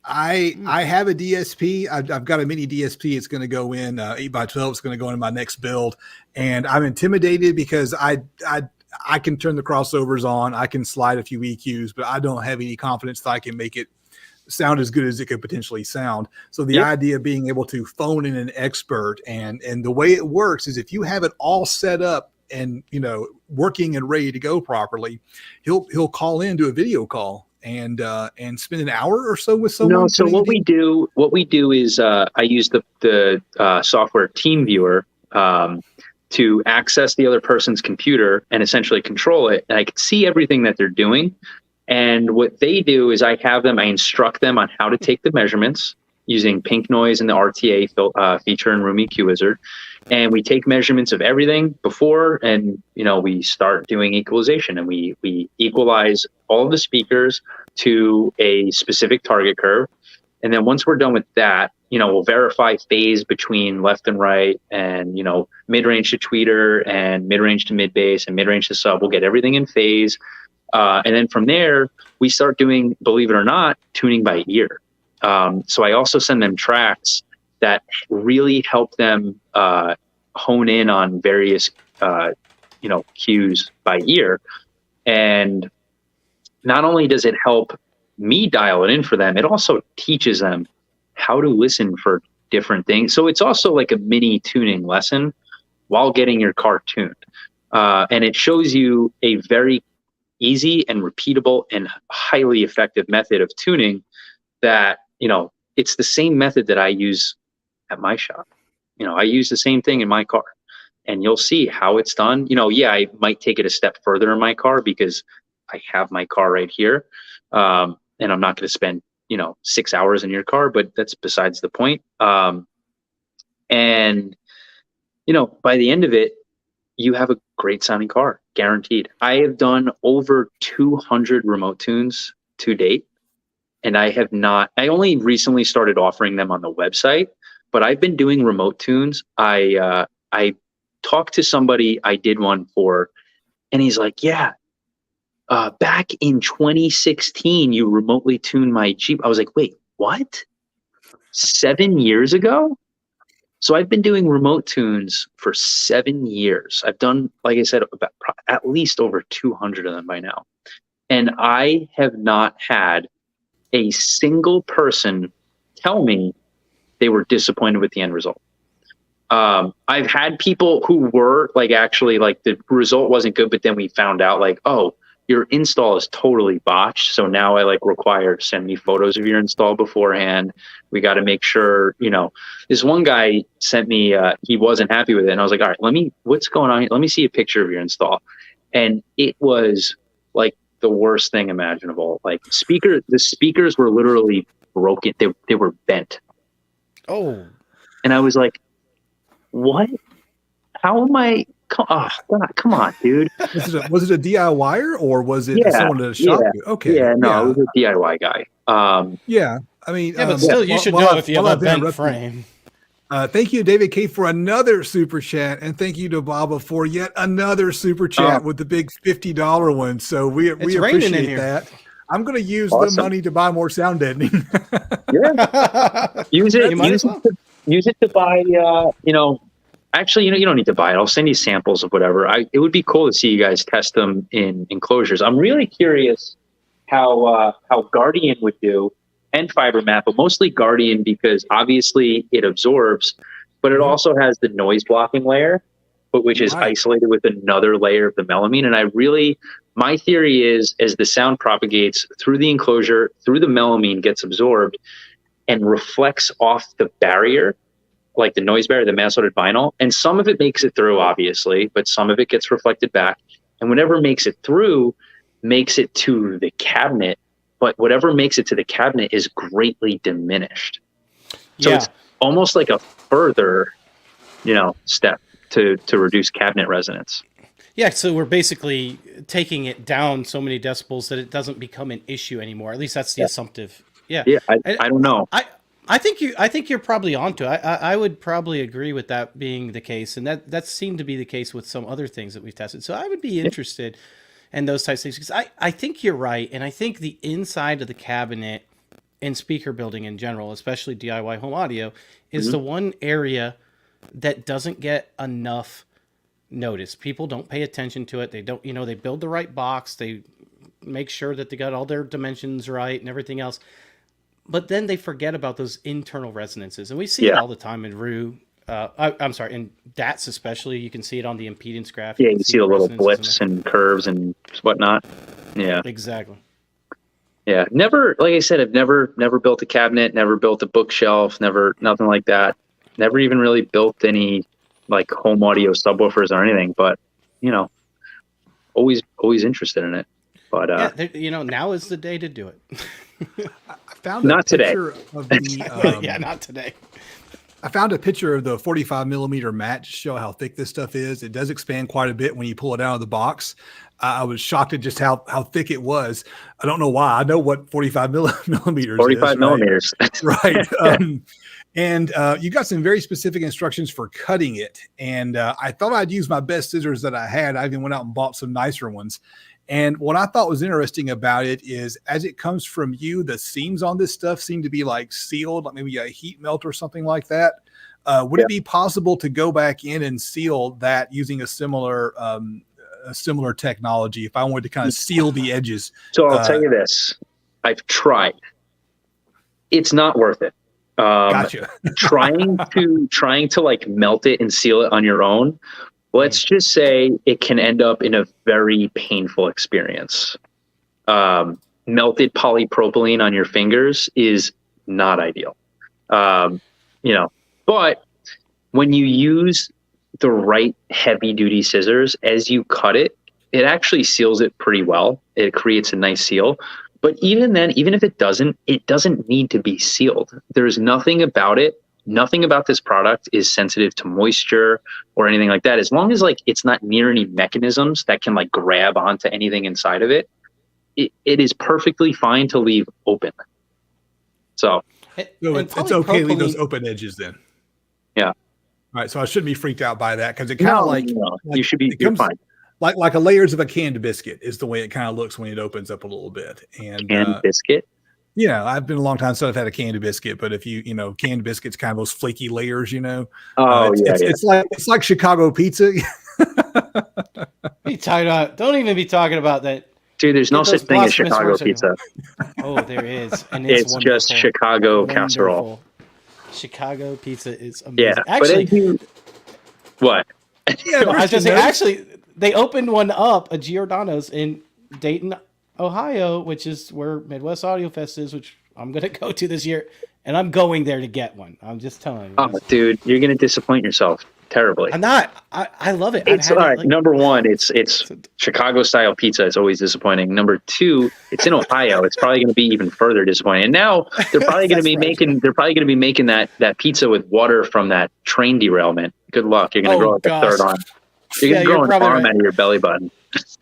I have a DSP. I've got a mini DSP. It's going to go in 8x12. It's going to go in my next build, and I'm intimidated because I can turn the crossovers on. I can slide a few EQs, but I don't have any confidence that I can make it sound as good as it could potentially sound. So the idea of being able to phone in an expert, and the way it works is if you have it all set up and working and ready to go properly, he'll call in, do a video call, and spend an hour or so with someone. No, so what we do is I use the software TeamViewer to access the other person's computer and essentially control it, and I can see everything that they're doing. And what they do is I instruct them on how to take the measurements using pink noise and the RTA feature in Room EQ Wizard. And we take measurements of everything before, and we start doing equalization, and we equalize all of the speakers to a specific target curve. And then once we're done with that, we'll verify phase between left and right, and mid-range to tweeter and mid-range to mid-bass and mid-range to sub. We'll get everything in phase. And then from there, we start doing, believe it or not, tuning by ear. So I also send them tracks that really help them hone in on various, cues by ear. And not only does it help me dial it in for them, it also teaches them how to listen for different things. So it's also like a mini tuning lesson while getting your car tuned. And it shows you a very easy and repeatable and highly effective method of tuning that, it's the same method that I use at my shop. I use the same thing in my car, and you'll see how it's done. I might take it a step further in my car because I have my car right here. And I'm not going to spend, 6 hours in your car, but that's besides the point. And by the end of it, you have a great sounding car, guaranteed. I have done over 200 remote tunes to date, and I only recently started offering them on the website, but I've been doing remote tunes. I talked to somebody I did one for, and he's like, back in 2016, you remotely tuned my Jeep. I was like, wait, what? 7 years ago? So I've been doing remote tunes for 7 years. I've done, like I said, at least over 200 of them by now. And I have not had a single person tell me they were disappointed with the end result. I've had people who were actually the result wasn't good, but then we found out oh, your install is totally botched. So now I require send me photos of your install beforehand. We got to make sure, this one guy sent me, he wasn't happy with it. And I was like, all right, what's going on? Let me see a picture of your install. And it was the worst thing imaginable. The speakers were literally broken. They were bent. Oh. And I was like, what? How am I? Oh, God, come on, dude. Was it a DIYer or was it someone at a shop? Okay. Yeah, no, it was a DIY guy. Yeah. I mean, but still, you should know if you have a bent frame. Thank you, David K, for another super chat, and thank you to Baba for yet another super chat with the big $50 one. So we appreciate that. I'm going to use the money to buy more sound deadening. Use it to buy. Actually, you don't need to buy it. I'll send you samples of whatever. It would be cool to see you guys test them in enclosures. I'm really curious how Guardian would do, and FiberMat, but mostly Guardian because obviously it absorbs, but it also has the noise blocking layer, but which is isolated with another layer of the melamine. And my theory is as the sound propagates through the enclosure, through the melamine gets absorbed and reflects off the barrier, like the noise barrier, the mass-loaded vinyl, and some of it makes it through, obviously, but some of it gets reflected back. And whatever makes it through makes it to the cabinet, but whatever makes it to the cabinet is greatly diminished. So it's almost like a further, step to reduce cabinet resonance. Yeah, so we're basically taking it down so many decibels that it doesn't become an issue anymore. At least that's the assumptive. Yeah. Yeah, I don't know. I think you're probably onto it. I would probably agree with that being the case, and that seemed to be the case with some other things that we've tested. So I would be interested in those types of things because I think you're right, and I think the inside of the cabinet in speaker building in general, especially DIY home audio, is Mm-hmm. the one area that doesn't get enough notice. People don't pay attention to it. They don't, they build the right box. They make sure that they got all their dimensions right and everything else. But then they forget about those internal resonances. And we see it all the time in I'm sorry, in DATs especially. You can see it on the impedance graph. Yeah, you see the little resonances blips and curves and whatnot. Yeah. Exactly. Yeah. Never, like I said, I've never built a cabinet, never built a bookshelf, nothing like that. Never even really built any like home audio subwoofers or anything, but always interested in it. But now is the day to do it. I found Not a today. picture of the yeah, not today. I found a picture of the 45 millimeter mat to show how thick this stuff is. It does expand quite a bit when you pull it out of the box. I was shocked at just how thick it was. I don't know why. I know what 45 millimeters 45 is, millimeters. right? And you got some very specific instructions for cutting it. And I thought I'd use my best scissors that I had. I even went out and bought some nicer ones. And what I thought was interesting about it is as it comes from you, the seams on this stuff seem to be like sealed, like maybe a heat melt or something like that. Would it be possible to go back in and seal that using a similar technology if I wanted to kind of seal the edges? So I'll tell you this. I've tried. It's not worth it. Gotcha. trying to like melt it and seal it on your own. Let's just say it can end up in a very painful experience. Melted polypropylene on your fingers is not ideal. But when you use the right heavy duty scissors, as you cut it, it actually seals it pretty well. It creates a nice seal. But even then, even if it doesn't need to be sealed. There's nothing about it. Nothing about this product is sensitive to moisture or anything like that. As long as like it's not near any mechanisms that can like grab onto anything inside of it, it is perfectly fine to leave open. So it's okay to leave those open edges then. Yeah. All right. So I shouldn't be freaked out by that because it kind of like you should be. You're fine. Like a layers of a canned biscuit is the way it kind of looks when it opens up a little bit. And canned biscuit. I've been a long time since I've had a canned biscuit, but if canned biscuits, kind of those flaky layers, it's like Chicago pizza. Be tied up. Don't even be talking about that. Dude, there's no such thing as Chicago pizza. Oh, there is. And it's just Chicago casserole. Chicago pizza is amazing. Yeah, actually, what? Yeah, I was just saying, actually, they opened one up, a Giordano's in Dayton, Ohio, which is where Midwest Audio Fest is, which I'm going to go to this year, and I'm going there to get one. I'm just telling you. Oh, dude, you're going to disappoint yourself terribly. I'm not. I love it. It's all right. Number one, it's Chicago style pizza. It's always disappointing. Number two, it's in Ohio. It's probably going to be even further disappointing. And now they're probably going to be making. They're probably going to be making that pizza with water from that train derailment. Good luck. You're going to grow up a third arm. You're going to grow an arm out of your belly button.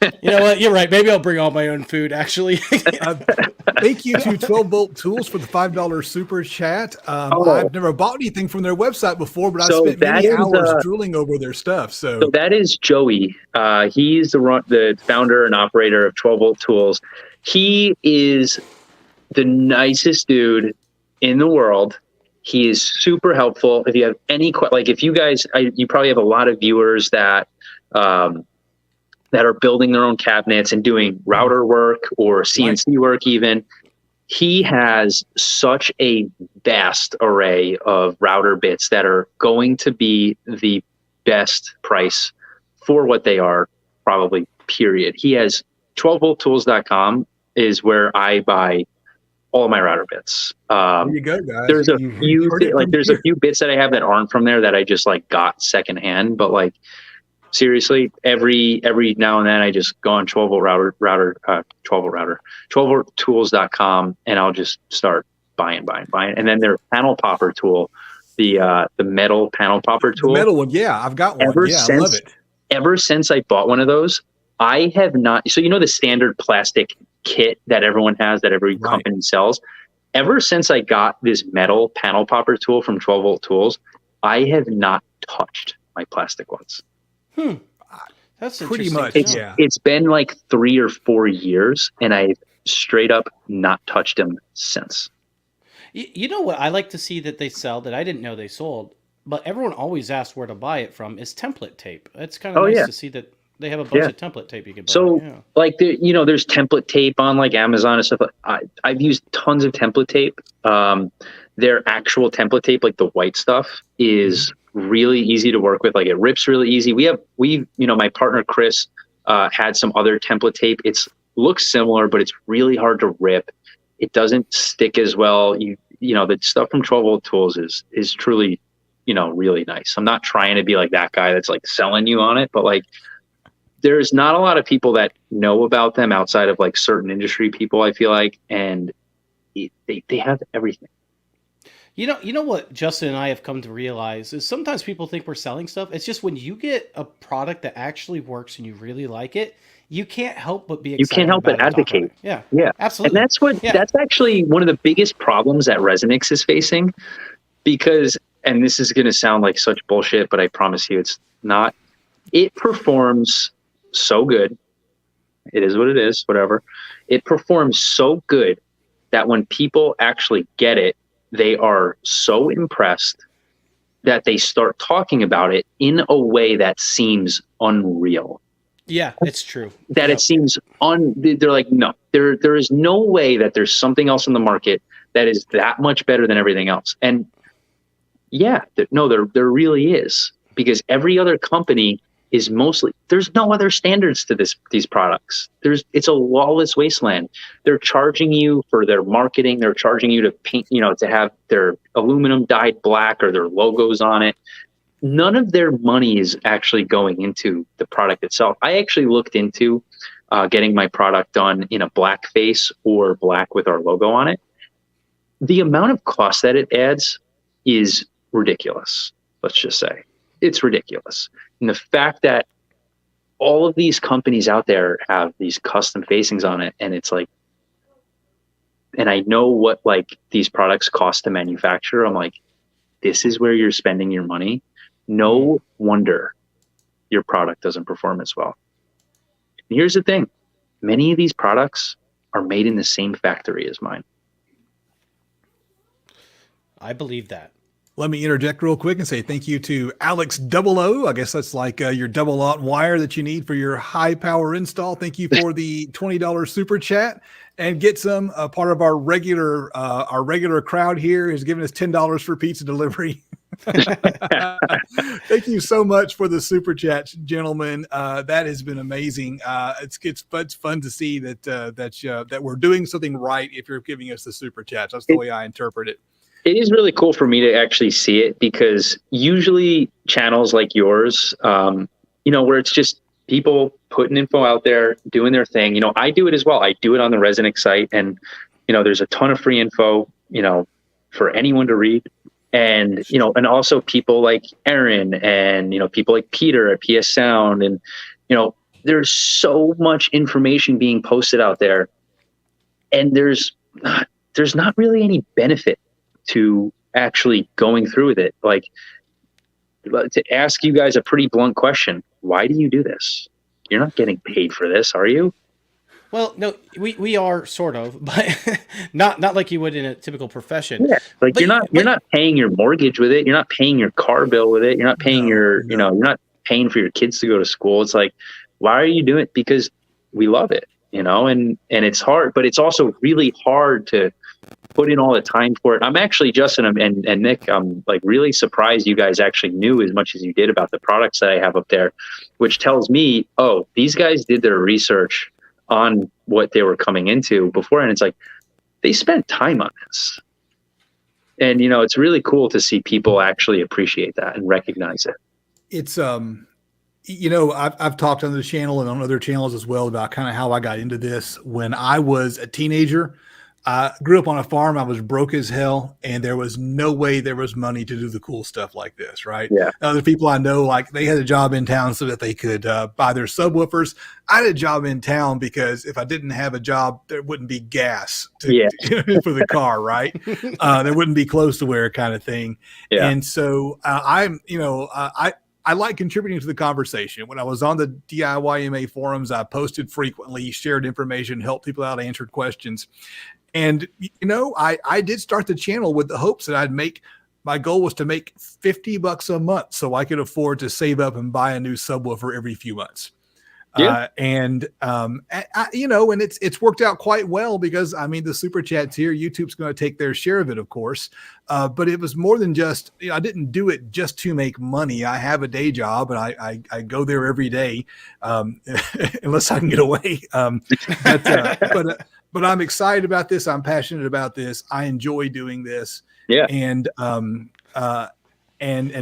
You know what? You're right. Maybe I'll bring all my own food, actually. Thank you to 12 Volt Tools for the $5 super chat. I've never bought anything from their website before, but I spent many hours drooling over their stuff. So that is Joey. He's the founder and operator of 12 Volt Tools. He is the nicest dude in the world. He is super helpful. If you have any if you guys, you probably have a lot of viewers that are building their own cabinets and doing router work or CNC work even. He has such a vast array of router bits that are going to be the best price for what they are, probably, period. He has 12volttools.com is where I buy all of my router bits. There you go, guys. There's a few bits that I have that aren't from there that I just got secondhand, but seriously, every now and then I just go on 12volttools.com and I'll just start buying. And then their panel popper tool, the metal panel popper tool. The metal one, yeah, I've got one. I love it. Ever since I bought one of those, I have not. So the standard plastic kit that everyone has, that every company sells. Ever since I got this metal panel popper tool from 12 Volt Tools, I have not touched my plastic ones. That's pretty much. It's been 3 or 4 years, and I've straight up not touched them since. You know what I like to see that they sell that I didn't know they sold, but everyone always asks where to buy it from is template tape. It's kind of Oh nice yeah, to see that they have a bunch yeah. of template tape you can buy. So Yeah. like there's template tape on like Amazon and stuff. I've used tons of template tape. Their actual template tape, like the white stuff, is really easy to work with. Like it rips really easy. My partner Chris had some other template tape. It's looks similar, but it's really hard to rip. It doesn't stick as well. The stuff from 12 Volt Tools is truly, really nice. I'm not trying to be like that guy that's like selling you on it, but like there's not a lot of people that know about them outside of like certain industry people, I feel like, and they have everything. You know what Justin and I have come to realize is sometimes people think we're selling stuff. It's just when you get a product that actually works and you really like it, you can't help but be You can't excited help about but it and talk about advocate. it. Yeah, Yeah. absolutely. And Yeah. that's actually one of the biggest problems that ResoNix is facing because, and this is going to sound like such bullshit, but I promise you it's not. It performs so good. It is what it is, whatever. It performs so good that when people actually get it, they are so impressed that they start talking about it in a way that seems unreal. Yeah, it's true. That Yep. it seems they're like, no, there is no way that there's something else in the market that is that much better than everything else. And yeah, there really is, because every other company is mostly, there's no other standards to these products. It's a lawless wasteland. They're charging you for their marketing. They're charging you to paint, to have their aluminum dyed black or their logos on it. None of their money is actually going into the product itself. I actually looked into getting my product done in a black face or black with our logo on it. The amount of cost that it adds is ridiculous. Let's just say it's ridiculous. And the fact that all of these companies out there have these custom facings on it, and it's like, and I know what like these products cost to manufacture. I'm like, this is where you're spending your money. No wonder your product doesn't perform as well. And here's the thing. Many of these products are made in the same factory as mine. I believe that. Let me interject real quick and say thank you to Alex Double O. I guess that's like your double aught wire that you need for your high power install. Thank you for the $20 super chat, and get some part of our regular crowd here has given us $10 for pizza delivery. Thank you so much for the super chats, gentlemen. That has been amazing. It's fun to see that we're doing something right if you're giving us the super chats. That's the way I interpret it. It is really cool for me to actually see it, because usually channels like yours, where it's just people putting info out there, doing their thing. I do it as well. I do it on the ResoNix site, and there's a ton of free info, for anyone to read. And and also people like Aaron and people like Peter at PS Sound, and there's so much information being posted out there, and there's not really any benefit to actually going through with it. Like, to ask you guys a pretty blunt question, why do you do this? You're not getting paid for this, are you? Well, no, we are sort of, but not like you would in a typical profession. Yeah, like But you're not paying your mortgage with it. You're not paying your car bill with it. You're not paying you're not paying for your kids to go to school. It's like, why are you doing it? Because we love it, and it's hard, but it's also really hard to put in all the time for it. I'm actually, Justin and Nick, I'm like really surprised you guys actually knew as much as you did about the products that I have up there, which tells me, oh, these guys did their research on what they were coming into before. And it's like, they spent time on this. And, it's really cool to see people actually appreciate that and recognize it. It's, I've talked on the channel and on other channels as well about kind of how I got into this. When I was a teenager, I grew up on a farm. I was broke as hell, and there was no way there was money to do the cool stuff like this, right? Yeah. Other people I know, like, they had a job in town so that they could buy their subwoofers. I had a job in town because if I didn't have a job, there wouldn't be gas for the car, right? There wouldn't be clothes to wear, kind of thing. Yeah. And so I like contributing to the conversation. When I was on the DIYMA forums, I posted frequently, shared information, helped people out, answered questions. And, I did start the channel with the hopes that my goal was to make $50 a month so I could afford to save up and buy a new subwoofer every few months. Yeah. And it's worked out quite well because the super chats here, YouTube's going to take their share of it, of course. But it was more than just, I didn't do it just to make money. I have a day job and I go there every day, unless I can get away. But I'm excited about this. I'm passionate about this. I enjoy doing this. Yeah. And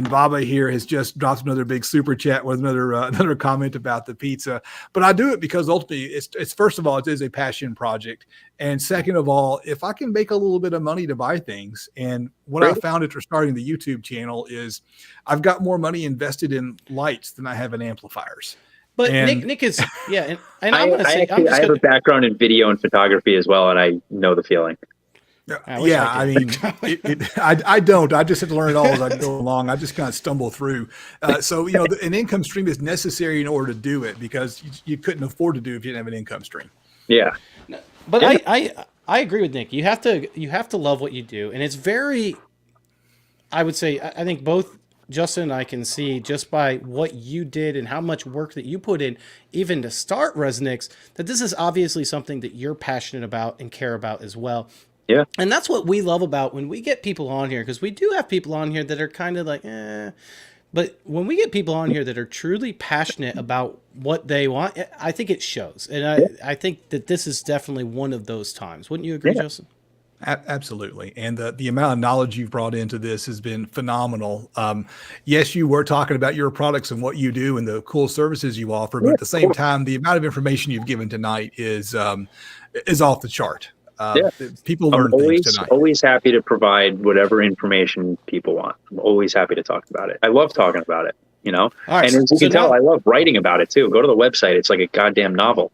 Baba here has just dropped another big super chat with another comment about the pizza. But I do it because ultimately it's first of all, it is a passion project. And second of all, if I can make a little bit of money to buy things, and what I found after starting the YouTube channel is I've got more money invested in lights than I have in amplifiers. But Nick is, yeah. And I have a background in video and photography as well, and I know the feeling. I don't. I just have to learn it all as I go along. I just kind of stumble through. So an income stream is necessary in order to do it because you couldn't afford to do it if you didn't have an income stream. Yeah, but I agree with Nick. You have to love what you do, and it's very. I would say I think both Justin and I can see just by what you did and how much work that you put in, even to start ResoNix, that this is obviously something that you're passionate about and care about as well. Yeah. And that's what we love about when we get people on here, because we do have people on here that are kind of like, but when we get people on here that are truly passionate about what they want, I think it shows. And I think that this is definitely one of those times. Wouldn't you agree, Justin? Absolutely. And the amount of knowledge you've brought into this has been phenomenal. Yes, you were talking about your products and what you do and the cool services you offer, but at the same time, the amount of information you've given tonight is off the chart. People learn things tonight. Always happy to provide whatever information people want. I'm always happy to talk about it. I love talking about it, All right, and as you can tell, I love writing about it too. Go to the website. It's like a goddamn novel.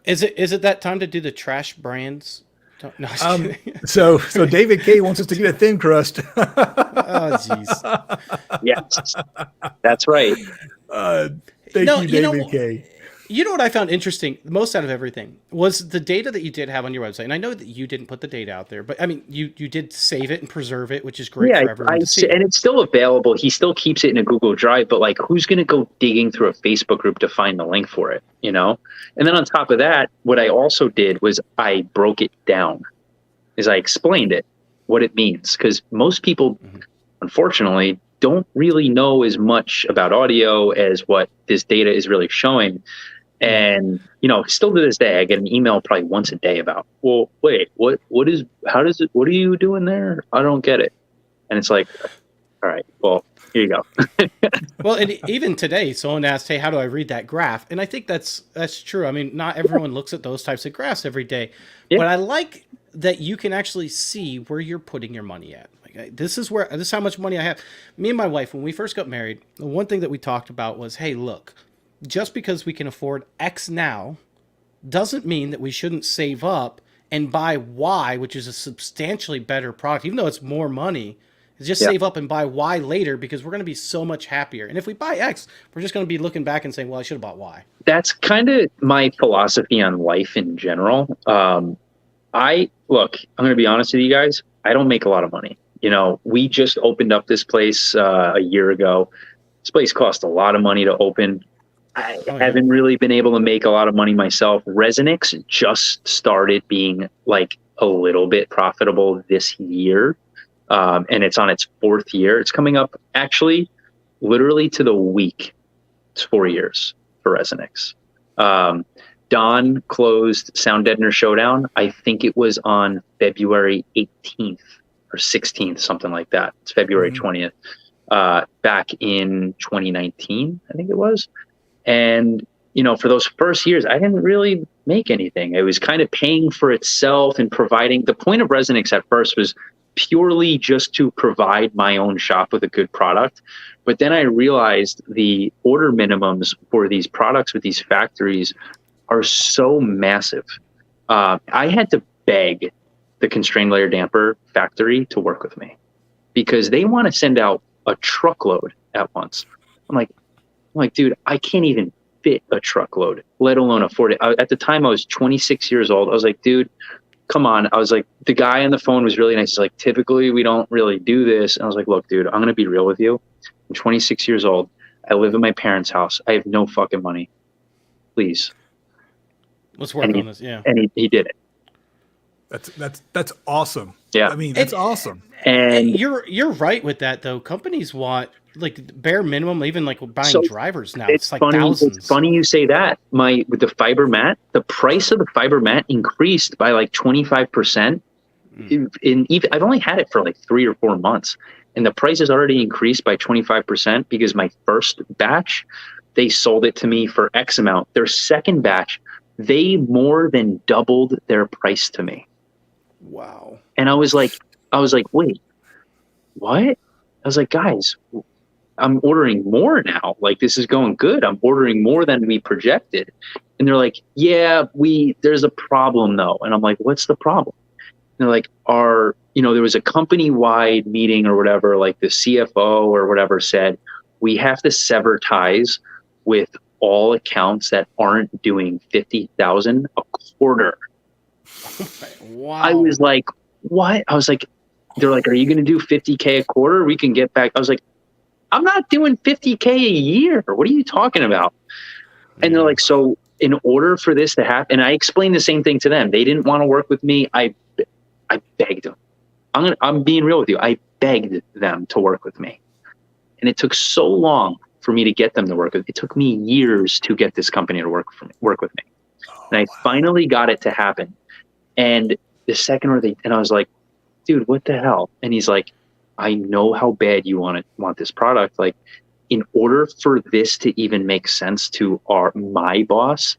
Is it that time to do the trash brands? No, so David K wants us to get a thin crust. Oh, jeez. Yes, that's right. Thank you, David K. You know what I found interesting most out of everything was the data that you did have on your website. And I know that you didn't put the data out there, but you did save it and preserve it, which is great for everyone to see. And it's still available. He still keeps it in a Google Drive, but who's going to go digging through a Facebook group to find the link for it, And then on top of that, what I also did was I broke it down, I explained it, what it means. Because most people, unfortunately, don't really know as much about audio as what this data is really showing. And, still to this day, I get an email probably once a day about, well, wait, what are you doing there? I don't get it. And it's like, all right, well, here you go. Well, and even today, someone asked, hey, how do I read that graph? And I think that's true. Not everyone looks at those types of graphs every day, but I like that you can actually see where you're putting your money at. This is how much money I have. Me and my wife, when we first got married, the one thing that we talked about was, hey, look, just because we can afford X now doesn't mean that we shouldn't save up and buy Y, which is a substantially better product, even though it's more money. Just save up and buy Y later because we're going to be so much happier. And if we buy X, we're just going to be looking back and saying, well, I should have bought Y. That's kind of my philosophy on life in general. I'm going to be honest with you guys. I don't make a lot of money. We just opened up this place a year ago. This place cost a lot of money to open. I haven't really been able to make a lot of money myself. ResoNix just started being a little bit profitable this year. And it's on its 4th year. It's coming up actually literally to the week. It's 4 years for ResoNix. Don closed Sound Deadener Showdown. I think it was on February 18th or 16th, something like that. It's February 20th, back in 2019, I think it was. And, for those first years, I didn't really make anything. It was kind of paying for itself and providing. The point of ResoNix at first was purely just to provide my own shop with a good product. But then I realized the order minimums for these products with these factories are so massive. I had to beg the constrained layer damper factory to work with me because they want to send out a truckload at once. I'm like, dude, I can't even fit a truckload, let alone afford it. At the time, I was 26 years old. I was like, dude, come on. I was like, the guy on the phone was really nice. He's like, typically we don't really do this. And I was like, look, dude, I'm going to be real with you. I'm 26 years old. I live in my parents' house. I have no fucking money. Please. Let's work on this. Yeah. And he did it. That's awesome. Yeah. I mean, that's awesome. And you're right with that though. Companies want like bare minimum, even like buying drivers now. It's like funny, thousands. It's funny you say that. With the fiber mat, the price of the fiber mat increased by like 25%. I've only had it for like 3 or 4 months, and the price has already increased by 25% because my first batch, they sold it to me for X amount. Their second batch, they more than doubled their price to me. Wow. And I was like, wait, what? I was like, guys, I'm ordering more now. Like, this is going good. I'm ordering more than we projected. And they're like, yeah, there's a problem though. And I'm like, what's the problem? And they're like, there was a company-wide meeting or whatever, like the CFO or whatever said, we have to sever ties with all accounts that aren't doing 50,000 a quarter. Wow. I was like, what? I was like, they're like, are you going to do 50K a quarter? We can get back. I was like, I'm not doing 50K a year. What are you talking about? And they're like, so in order for this to happen, and I explained the same thing to them. They didn't want to work with me. I begged them. I'm being real with you. I begged them to work with me. And it took so long for me to get them to work with. It took me years to get this company to work with me. And I finally got it to happen. And the second and I was like, dude, what the hell? And he's like, I know how bad you want this product. Like, in order for this to even make sense to my boss,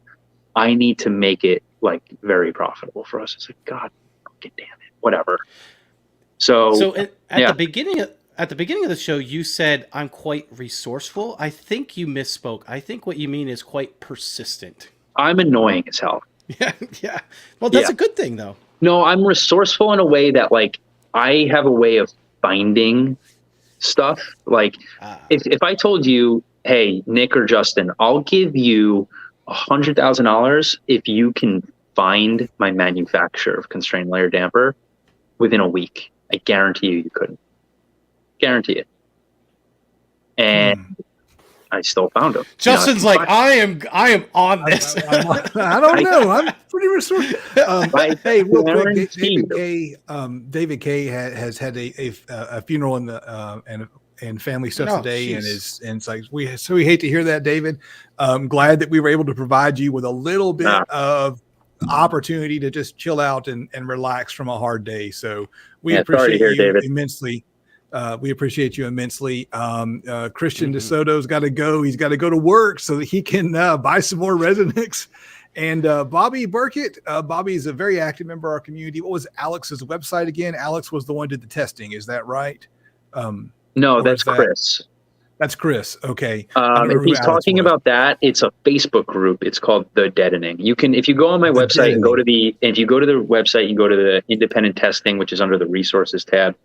I need to make it like very profitable for us. It's like, God fucking damn it, whatever. So at the beginning of the show, you said I'm quite resourceful. I think you misspoke. I think what you mean is quite persistent. I'm annoying as hell. Yeah. Well, that's a good thing, though. No, I'm resourceful in a way that, like, I have a way of finding stuff. Like, if I told you, hey, Nick or Justin, I'll give you $100,000 if you can find my manufacturer of constrained layer damper within a week. I guarantee you couldn't. Guarantee it. And I still found them. Justin's like, I am on this. I don't know. I'm pretty resourceful. Hey, real quick, David K has had a funeral in the and family stuff today, and it's like we hate to hear that, David. I'm glad that we were able to provide you with a little bit of opportunity to just chill out and relax from a hard day. So we appreciate you David. Immensely. We appreciate you immensely. Christian DeSoto's got to go. He's got to go to work so that he can buy some more ResoNix. And Bobby Burkett, Bobby is a very active member of our community. What was Alex's website again? Alex was the one who did the testing. Is that right? No, that's Chris. That's Chris. Okay. If he's talking about that, it's a Facebook group. It's called the Deadening. You can, if you go on my website and go to the website, you go to the independent testing, which is under the resources tab.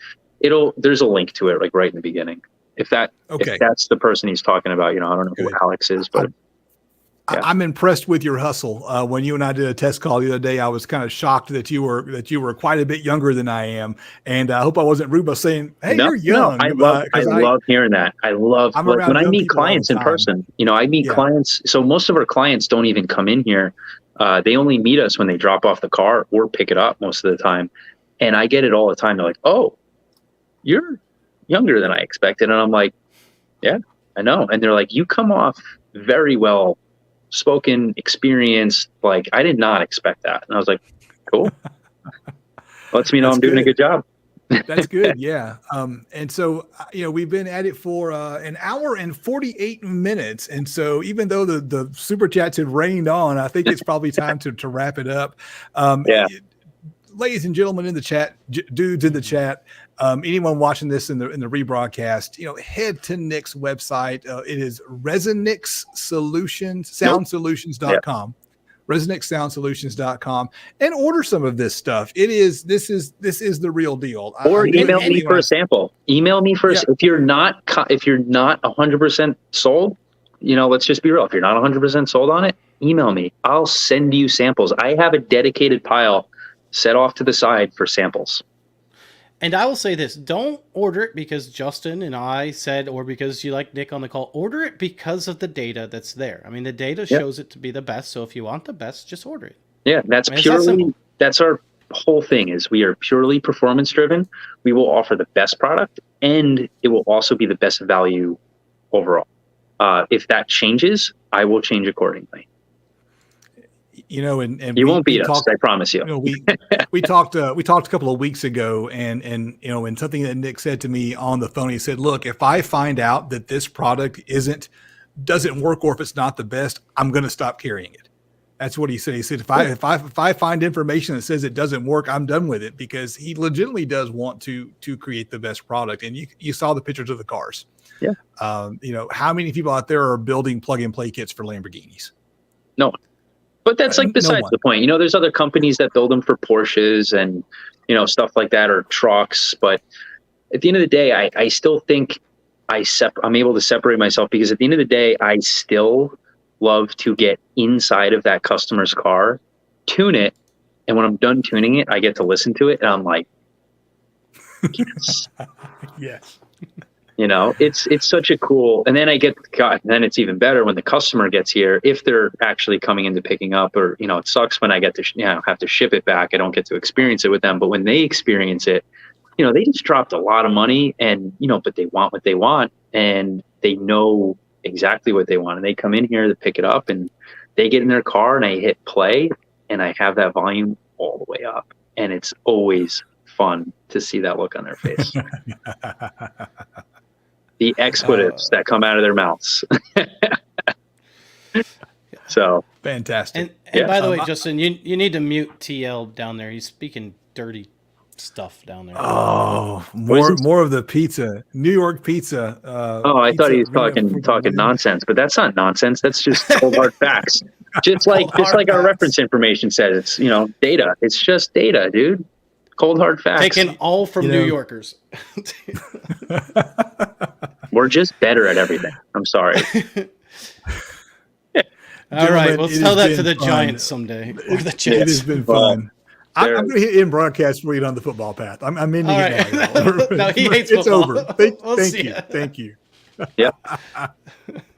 There's a link to it, like right in the beginning. If that's the person he's talking about, I don't know who Alex is, but I'm impressed with your hustle. When you and I did a test call the other day, I was kind of shocked that you were quite a bit younger than I am, and I hope I wasn't rude by saying, "Hey, you're young." No, I love hearing that. I love when I meet clients in person. I meet clients. So most of our clients don't even come in here. They only meet us when they drop off the car or pick it up most of the time, and I get it all the time. They're like, "Oh, you're younger than I expected," and I'm like, "Yeah, I know." And they're like, "You come off very well spoken, experienced. Like, I did not expect that." And I was like, cool. Lets me know I'm doing a good job. That's good. Yeah. And so, we've been at it for an hour and 48 minutes. And so even though the super chats have rained on, I think it's probably time to wrap it up. Ladies and gentlemen in the chat, dudes in the chat, anyone watching this in the rebroadcast, head to Nick's website. It is ResoNix Solutions, SoundSolutions.com. ResoNixSoundSolutions.com, and order some of this stuff. This is the real deal. Or email me for a sample. Email me first. If you're not 100% sold, let's just be real. If you're not 100% sold on it, email me. I'll send you samples. I have a dedicated pile set off to the side for samples. And I will say this, don't order it because Justin and I said, or because you like Nick on the call. Order it because of the data that's there. I mean, the data shows it to be the best. So if you want the best, just order it. Yeah, that's our whole thing is we are purely performance driven. We will offer the best product, and it will also be the best value overall. If that changes, I will change accordingly. And you won't beat us. I promise you. We talked a couple of weeks ago, and something that Nick said to me on the phone, he said, "Look, if I find out that this product doesn't work, or if it's not the best, I'm going to stop carrying it." That's what he said. He said, if I find information that says it doesn't work, I'm done with it, because he legitimately does want to create the best product. And you saw the pictures of the cars. Yeah. How many people out there are building plug and play kits for Lamborghinis? No one. But that's besides the point. There's other companies that build them for Porsches and, stuff like that, or trucks. But at the end of the day, I still think I'm able to separate myself, because at the end of the day, I still love to get inside of that customer's car, tune it. And when I'm done tuning it, I get to listen to it. And I'm like, yes. Yes. It's such a cool, and then then it's even better when the customer gets here, if they're actually coming into picking up, or, it sucks when I get to, have to ship it back. I don't get to experience it with them, but when they experience it, they just dropped a lot of money, and, but they want what they want, and they know exactly what they want. And they come in here to pick it up, and they get in their car, and I hit play, and I have that volume all the way up. And it's always fun to see that look on their face. The expletives that come out of their mouths. So fantastic. And by the way, Justin, you need to mute TL down there. He's speaking dirty stuff down there. Oh, more of the pizza, New York pizza. I thought he was talking nonsense, but that's not nonsense. That's just cold hard facts. Just like our reference information says, it's data. It's just data, dude. Cold hard facts. Taken all from New Yorkers. We're just better at everything. I'm sorry. All right, we'll tell that to the Giants someday. Or the Jets. It has been fun. I'm going to hit in broadcast for you on the football path. I'm ending it now. No, he hates it's football. over. Thank you. Yep.